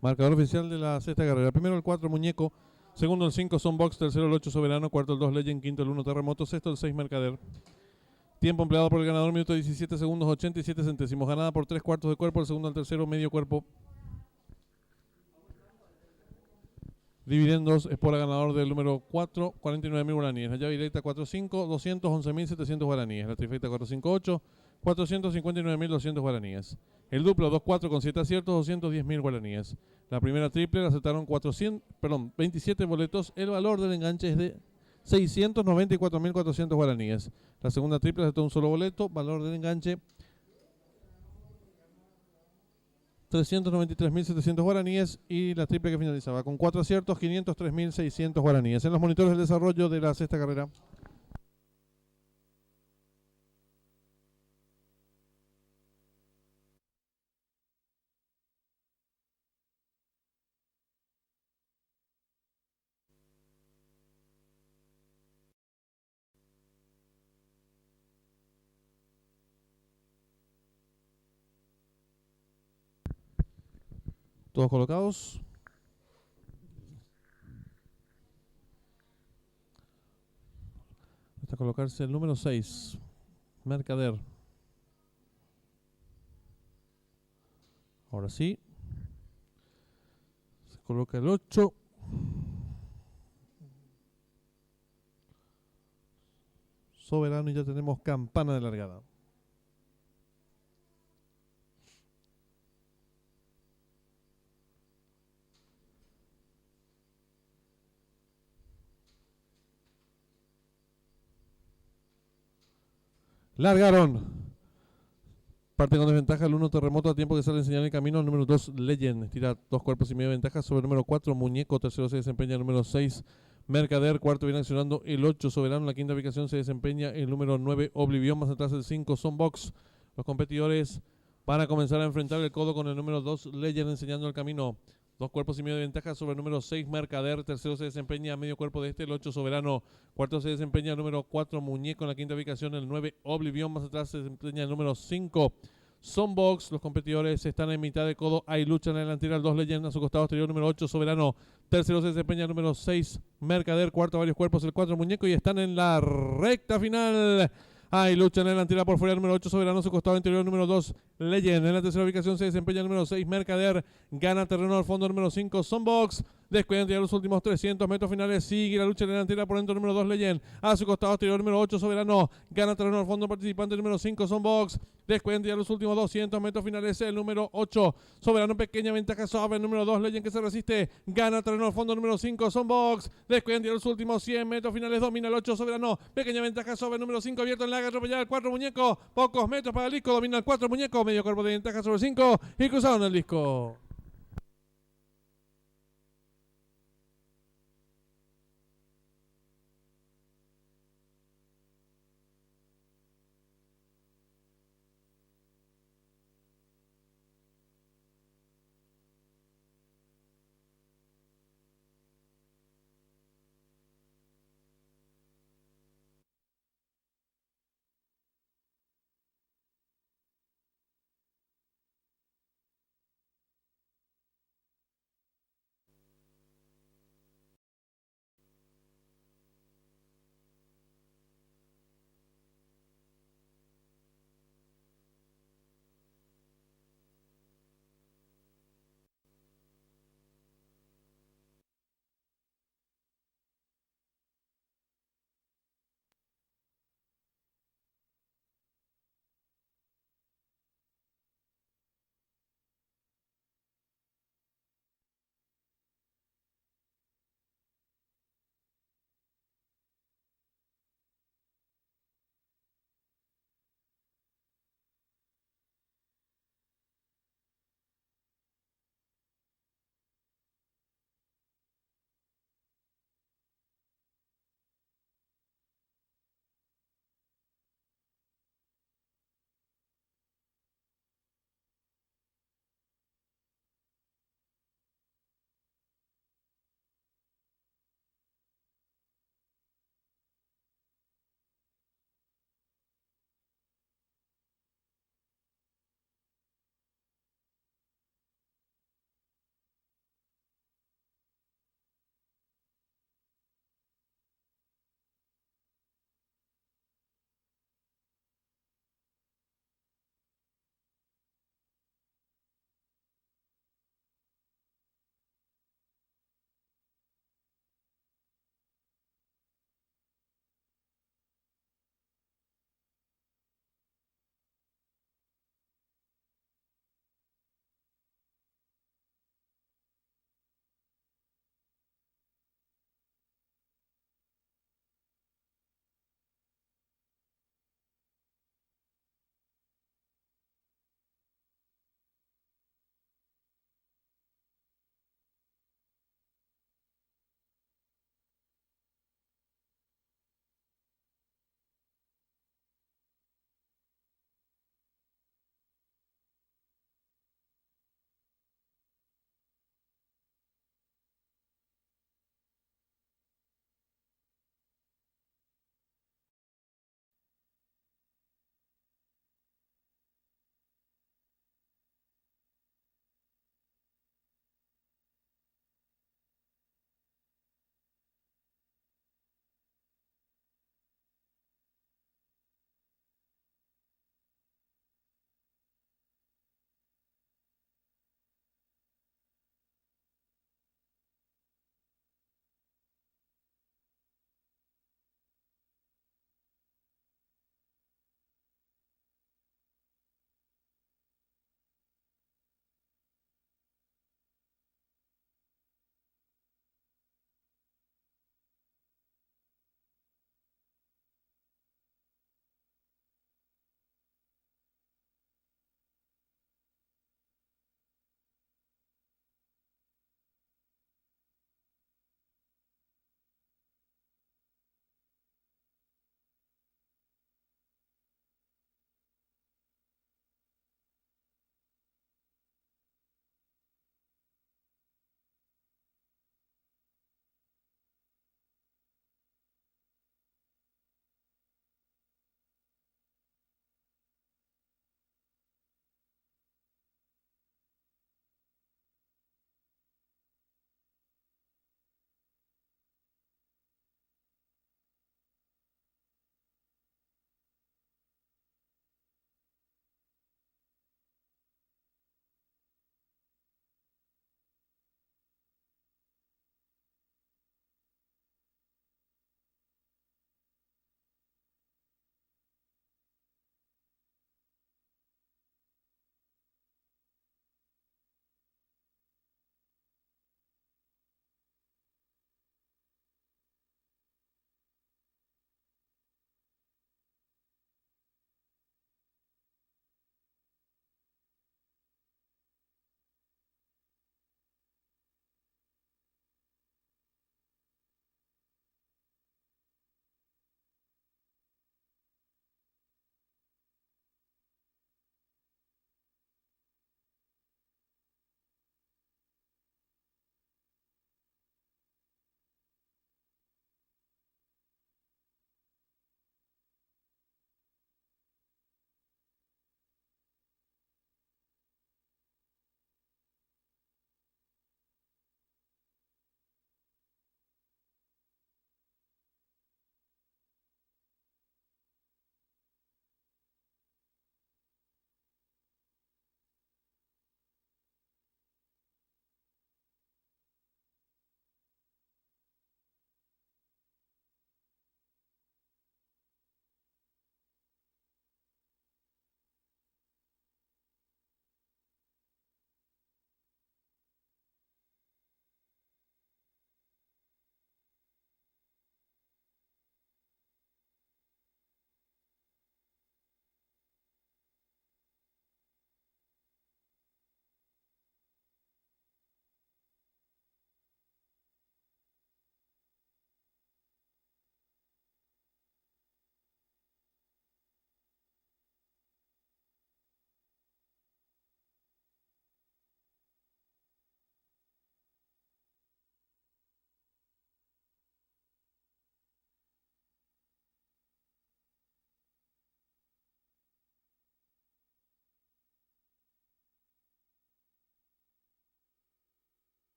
Marcador oficial de la sexta carrera. Primero el 4, Muñeco. Segundo el 5, Sonbox. Tercero el 8, Soberano. Cuarto el 2, Legend. Quinto el 1, Terremoto. Sexto el 6, Mercader. Tiempo empleado por el ganador, minuto 17 segundos 87 centésimos. Ganada por 3 cuartos de cuerpo, el segundo al tercero, medio cuerpo. Dividendos es por el ganador del número 4, 49.000 guaraníes. La llave directa 4-5, 211.700 guaraníes. La trifecta 458, 459.200 guaraníes. El duplo 2-4 con 7 aciertos, 210.000 guaraníes. La primera triple la aceptaron 27 boletos. El valor del enganche es de 694.400 guaraníes. La segunda triple aceptó un solo boleto. Valor del enganche 393.700 guaraníes. Y la triple que finalizaba con 4 aciertos, 503.600 guaraníes. En los monitores del desarrollo de la sexta carrera. Todos colocados. Hasta colocarse el número 6, Mercader. Ahora sí. Se coloca el 8. Soberano y ya tenemos campana de largada. Largaron. Parte con desventaja el 1, Terremoto, a tiempo que sale a enseñar el camino. El número 2, Legend. Tira 2 cuerpos y medio de ventaja sobre el número 4, Muñeco. Tercero se desempeña el número 6, Mercader. Cuarto viene accionando el 8, Soberano. En la quinta ubicación se desempeña el número 9, Oblivion. Más atrás el 5, Sonbox. Los competidores van a comenzar a enfrentar el codo con el número 2, Legend, enseñando el camino. 2 cuerpos y medio de ventaja sobre el número 6, Mercader. Tercero se desempeña a medio cuerpo de el 8, Soberano. Cuarto se desempeña el número 4, Muñeco. En la quinta ubicación el 9, Oblivion. Más atrás se desempeña el número 5, Sonbox. Los competidores están en mitad de codo. Hay lucha en la delantera. El 2, Legend a su costado exterior. Número 8, Soberano. Tercero se desempeña el número 6, Mercader. Cuarto, varios cuerpos, el 4, Muñeco. Y están en la recta final. Hay lucha en la delantera por fuera, el número 8, Soberano, su costado interior, número 2, Legend. En la tercera ubicación se desempeña el número 6, Mercader. Gana terreno al fondo, número 5, Sonbox. Descuidan ya los últimos 300 metros finales. Sigue la lucha en la delantera por dentro, número 2, Legend. A su costado exterior, número 8, Soberano. Gana terreno al fondo, participante número 5, Sonbox. Descuidan ya los últimos 200 metros finales. El número 8, Soberano, pequeña ventaja sobre el número 2, Legend, que se resiste. Gana terreno al fondo, número 5, Sonbox. Descuidan ya los últimos 100 metros finales. Domina el 8, Soberano. Pequeña ventaja sobre el número 5, abierto en la atropellada el 4, Muñeco. Pocos metros para el disco. Domina el 4, Muñeco. Medio cuerpo de ventaja sobre el 5 y cruzaron el disco.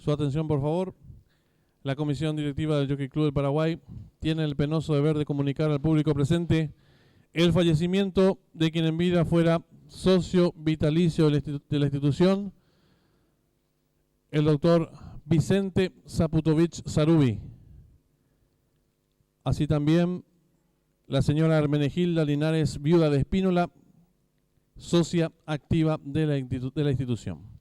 Su atención, por favor. La Comisión Directiva del Jockey Club del Paraguay tiene el penoso deber de comunicar al público presente el fallecimiento de quien en vida fuera socio vitalicio de la institución, el doctor Vicente Zaputovich Sarubi. Así también la señora Hermenegilda Linares, viuda de Espínola, socia activa de la institución.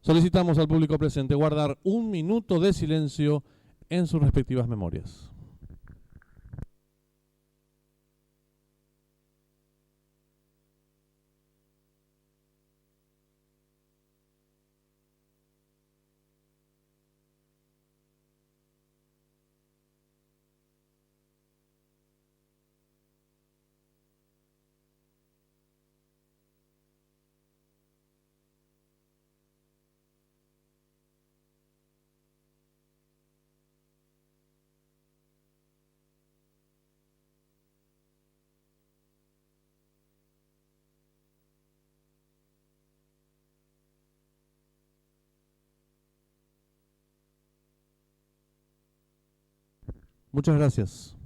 Solicitamos al público presente guardar 1 minuto de silencio en sus respectivas memorias. Muchas gracias.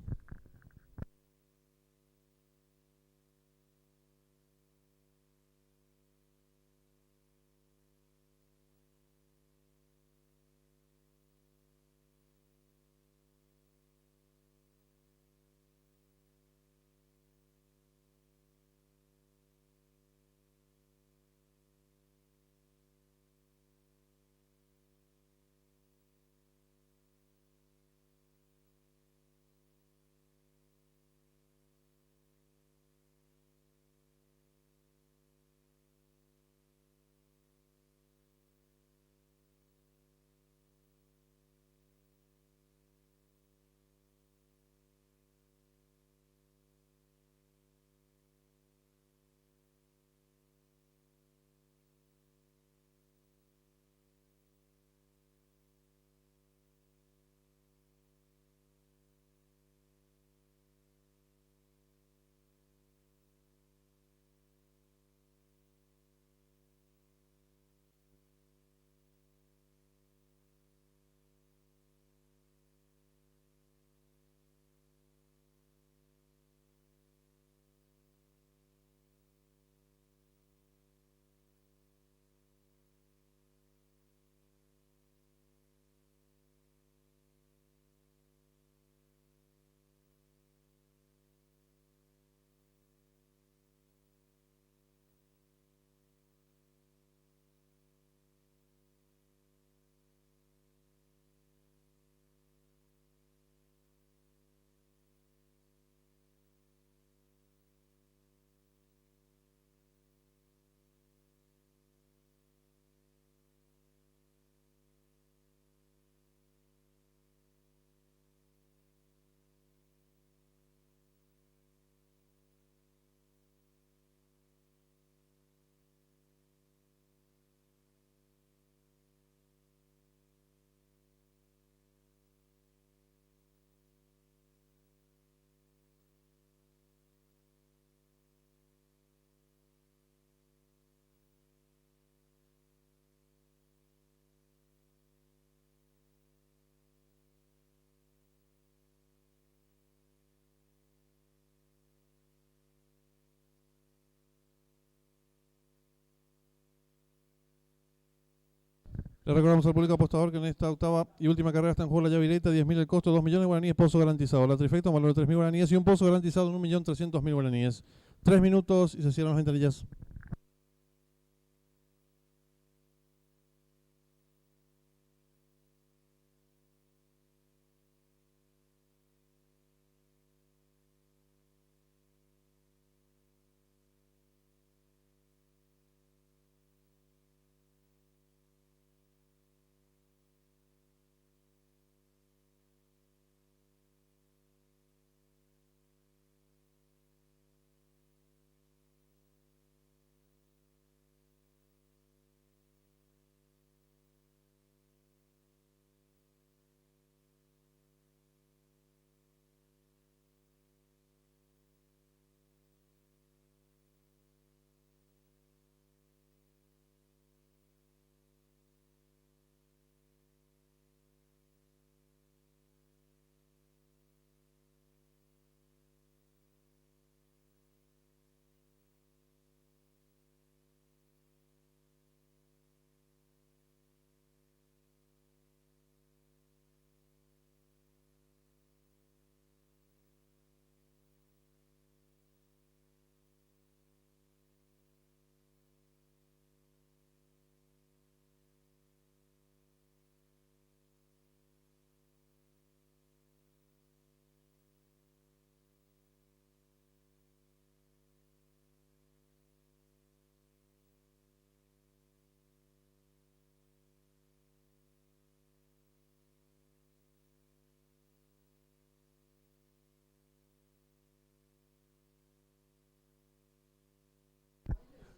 Le recordamos al público apostador que en esta octava y última carrera está en juego la llave directa, 10.000 el costo, 2 millones de guaraníes, pozo garantizado. La trifecta, un valor de 3.000 guaraníes y un pozo garantizado en 1.300.000 guaraníes. 3 minutos y se cierran las ventanillas.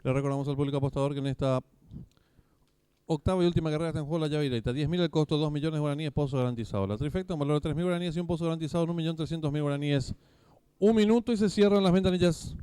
Le recordamos al público apostador que en esta octava y última carrera está en juego la llave directa. 10.000 el costo, 2 millones de guaraníes, pozo garantizado. La trifecta, un valor de 3.000 guaraníes y un pozo garantizado en 1.300.000 guaraníes. 1 minuto y se cierran las ventanillas.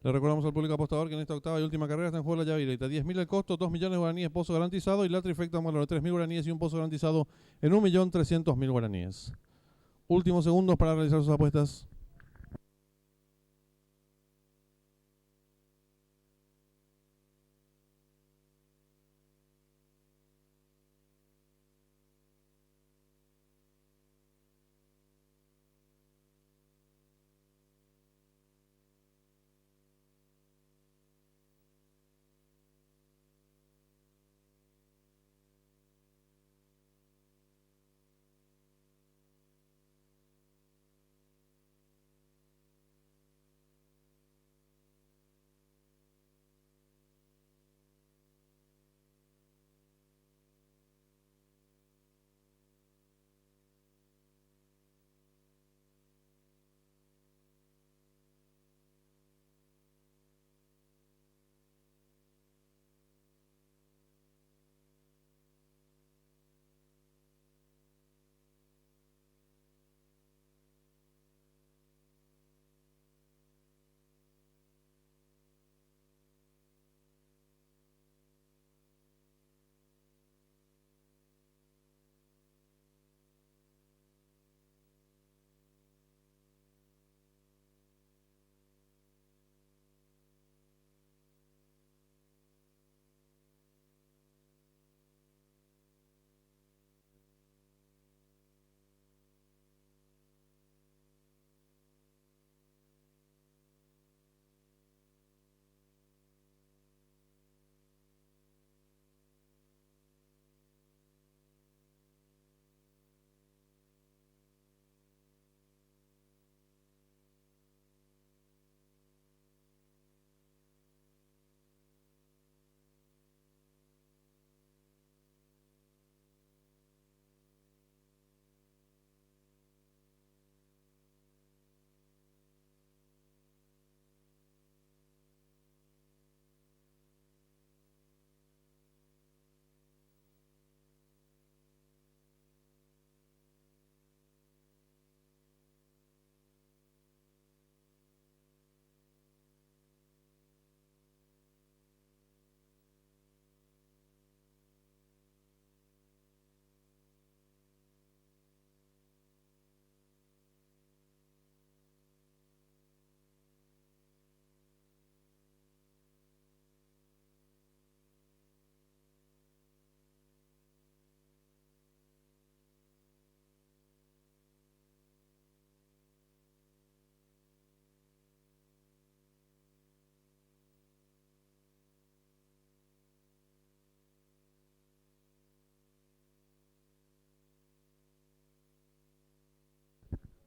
Le recordamos al público apostador que en esta octava y última carrera está en juego la llave directa. 10.000 el costo, 2 millones de guaraníes, pozo garantizado y la trifecta un valor de 3.000 guaraníes y un pozo garantizado en 1.300.000 guaraníes. Últimos segundos para realizar sus apuestas.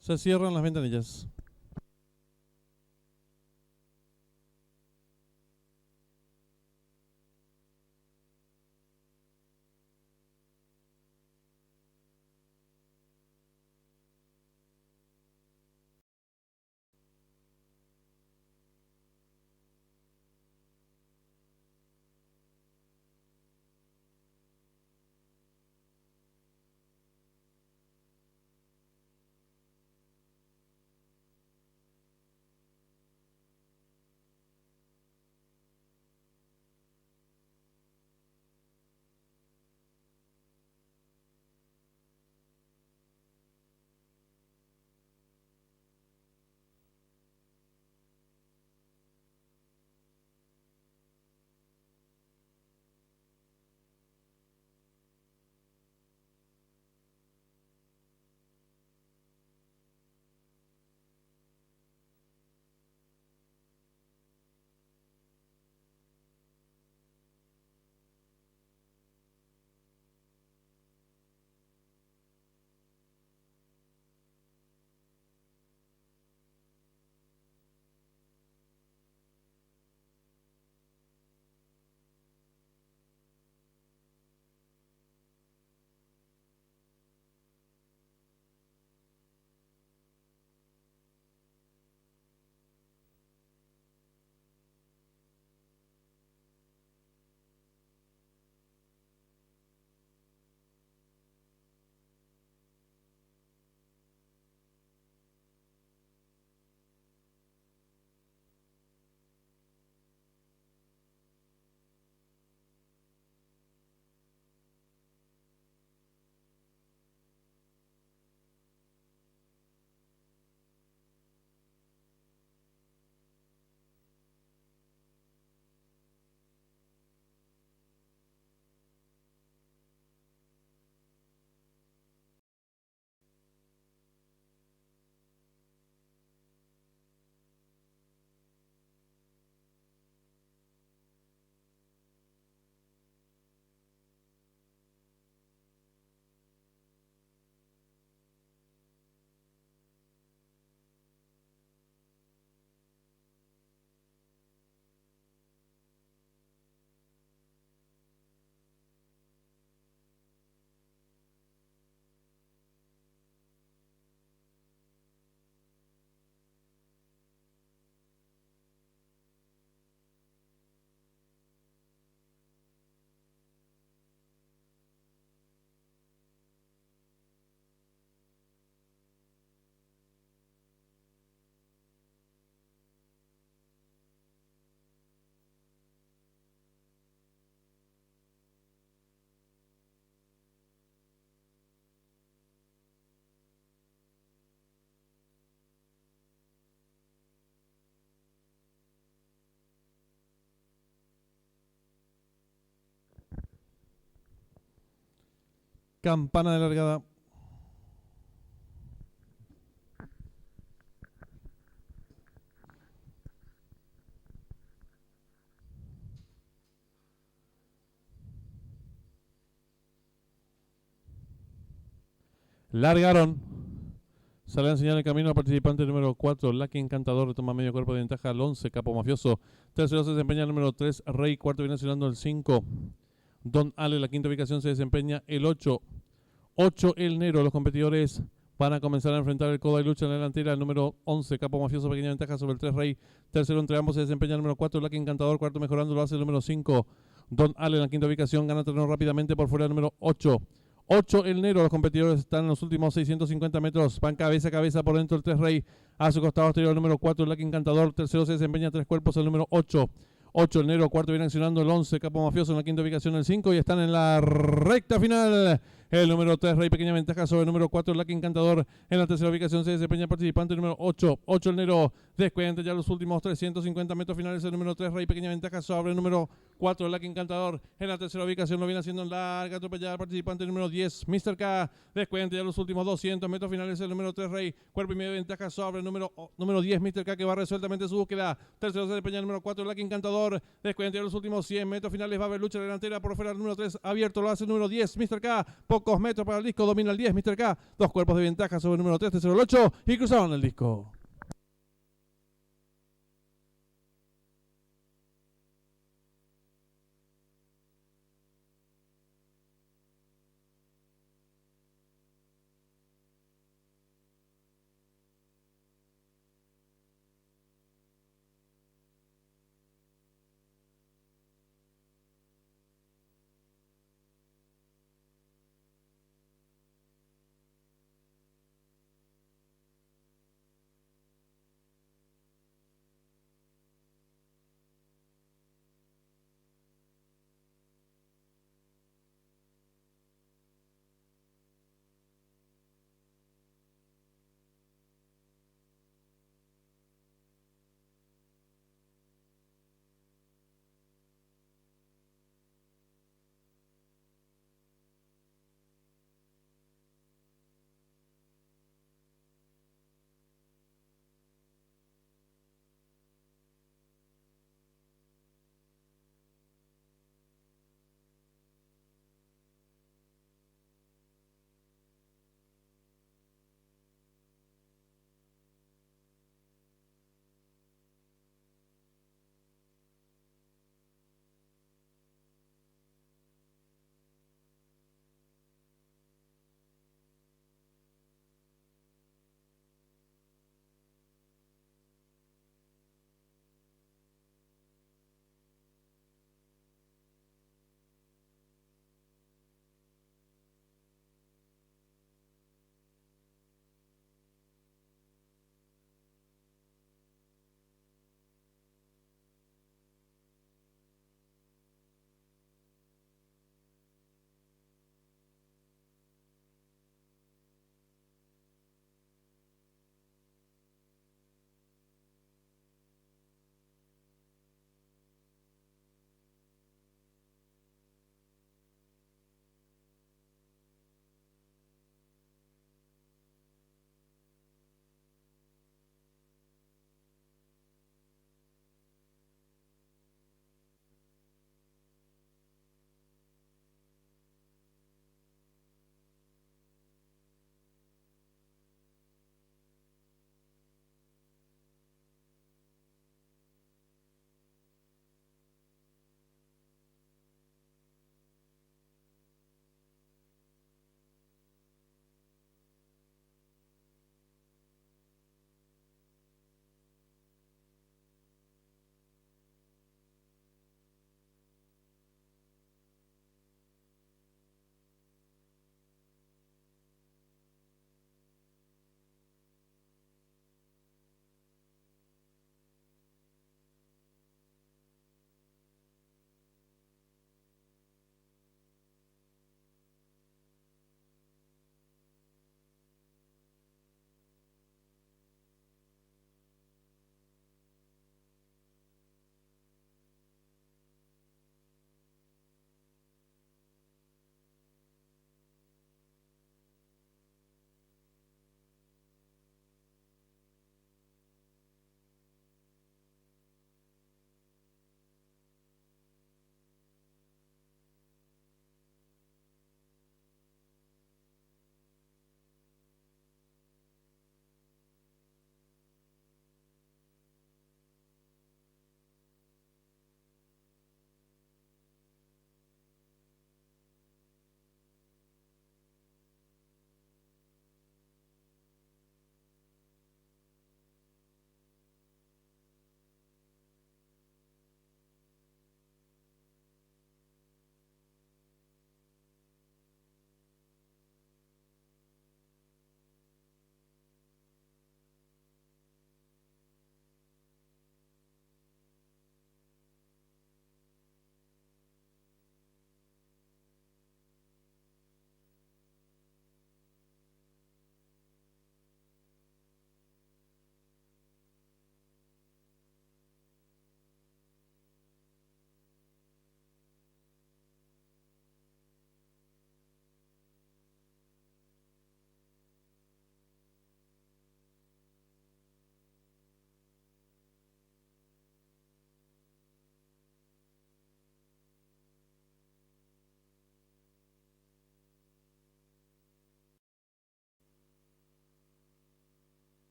Se cierran las ventanillas. Campana de largada. Largaron. Sale a enseñar el camino al participante número 4, Lucky Encantador, retoma medio cuerpo de ventaja al 11, Capo Mafioso. Tercero se desempeña el número 3, Rey. Cuarto viene señalando el 5, Don Ale. La quinta ubicación se desempeña el 8. 8 el Nero. Los competidores van a comenzar a enfrentar el codo y lucha en la delantera. El número 11, Capo Mafioso, pequeña ventaja sobre el 3, Rey. Tercero entre ambos se desempeña el número 4, Lucky Encantador. Cuarto mejorando lo hace el número 5, Don Ale. En la quinta ubicación gana terreno rápidamente por fuera el número 8. 8 el Nero. Los competidores están en los últimos 650 metros. Van cabeza a cabeza por dentro el 3 Rey. A su costado exterior el número 4, Lucky Encantador. Tercero se desempeña 3 cuerpos el número 8. 8 el Nero. Cuarto viene accionando el 11, Capo Mafioso. En la quinta ubicación el 5. Y están en la recta final. El número 3 Rey, pequeña ventaja sobre el número 4, Lucky Encantador. En la tercera ubicación se desempeña el participante número 8. 8 el Nero. Descuenta ya los últimos 350 metros finales el número 3 Rey, pequeña ventaja sobre el número 4 Lucky Encantador. En la tercera ubicación lo viene haciendo en larga atropellada el participante número 10, Mr. K. Descuenta ya los últimos 200 metros finales el número 3 Rey. Cuerpo y medio de ventaja sobre el número 10, Mr. K, que va resueltamente su búsqueda. Tercero se desempeña el número 4 Lucky Encantador. Descuenta ya los últimos 100 metros finales. Va a haber lucha delantera por fuera el número 3 abierto. Lo hace el número 10, Mr. K. Pocos metros para el disco. Domina el 10, Mr. K. Dos cuerpos de ventaja sobre el número 3, tercero el 8. Y cruzaron el disco.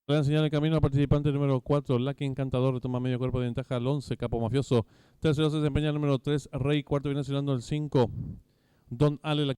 Le enseñar el camino al participante número 4, Lucky Encantador, retoma medio cuerpo de ventaja al 11, Capo Mafioso. Tercero se desempeña el número 3, Rey. Cuarto viene asignando el 5, Don Ale. La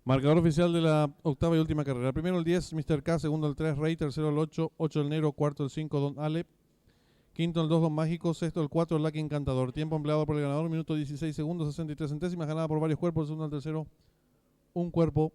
Marcador oficial de la octava y última carrera. Primero el 10, Mr. K. Segundo el 3, Rey. Tercero el 8, 8 el Negro. Cuarto el 5, Don Ale. Quinto el 2, Don Mágico. Sexto el 4, Lucky Encantador. Tiempo empleado por el ganador, minuto 16 segundos, 63 centésimas. Ganada por varios cuerpos. El segundo al tercero, un cuerpo.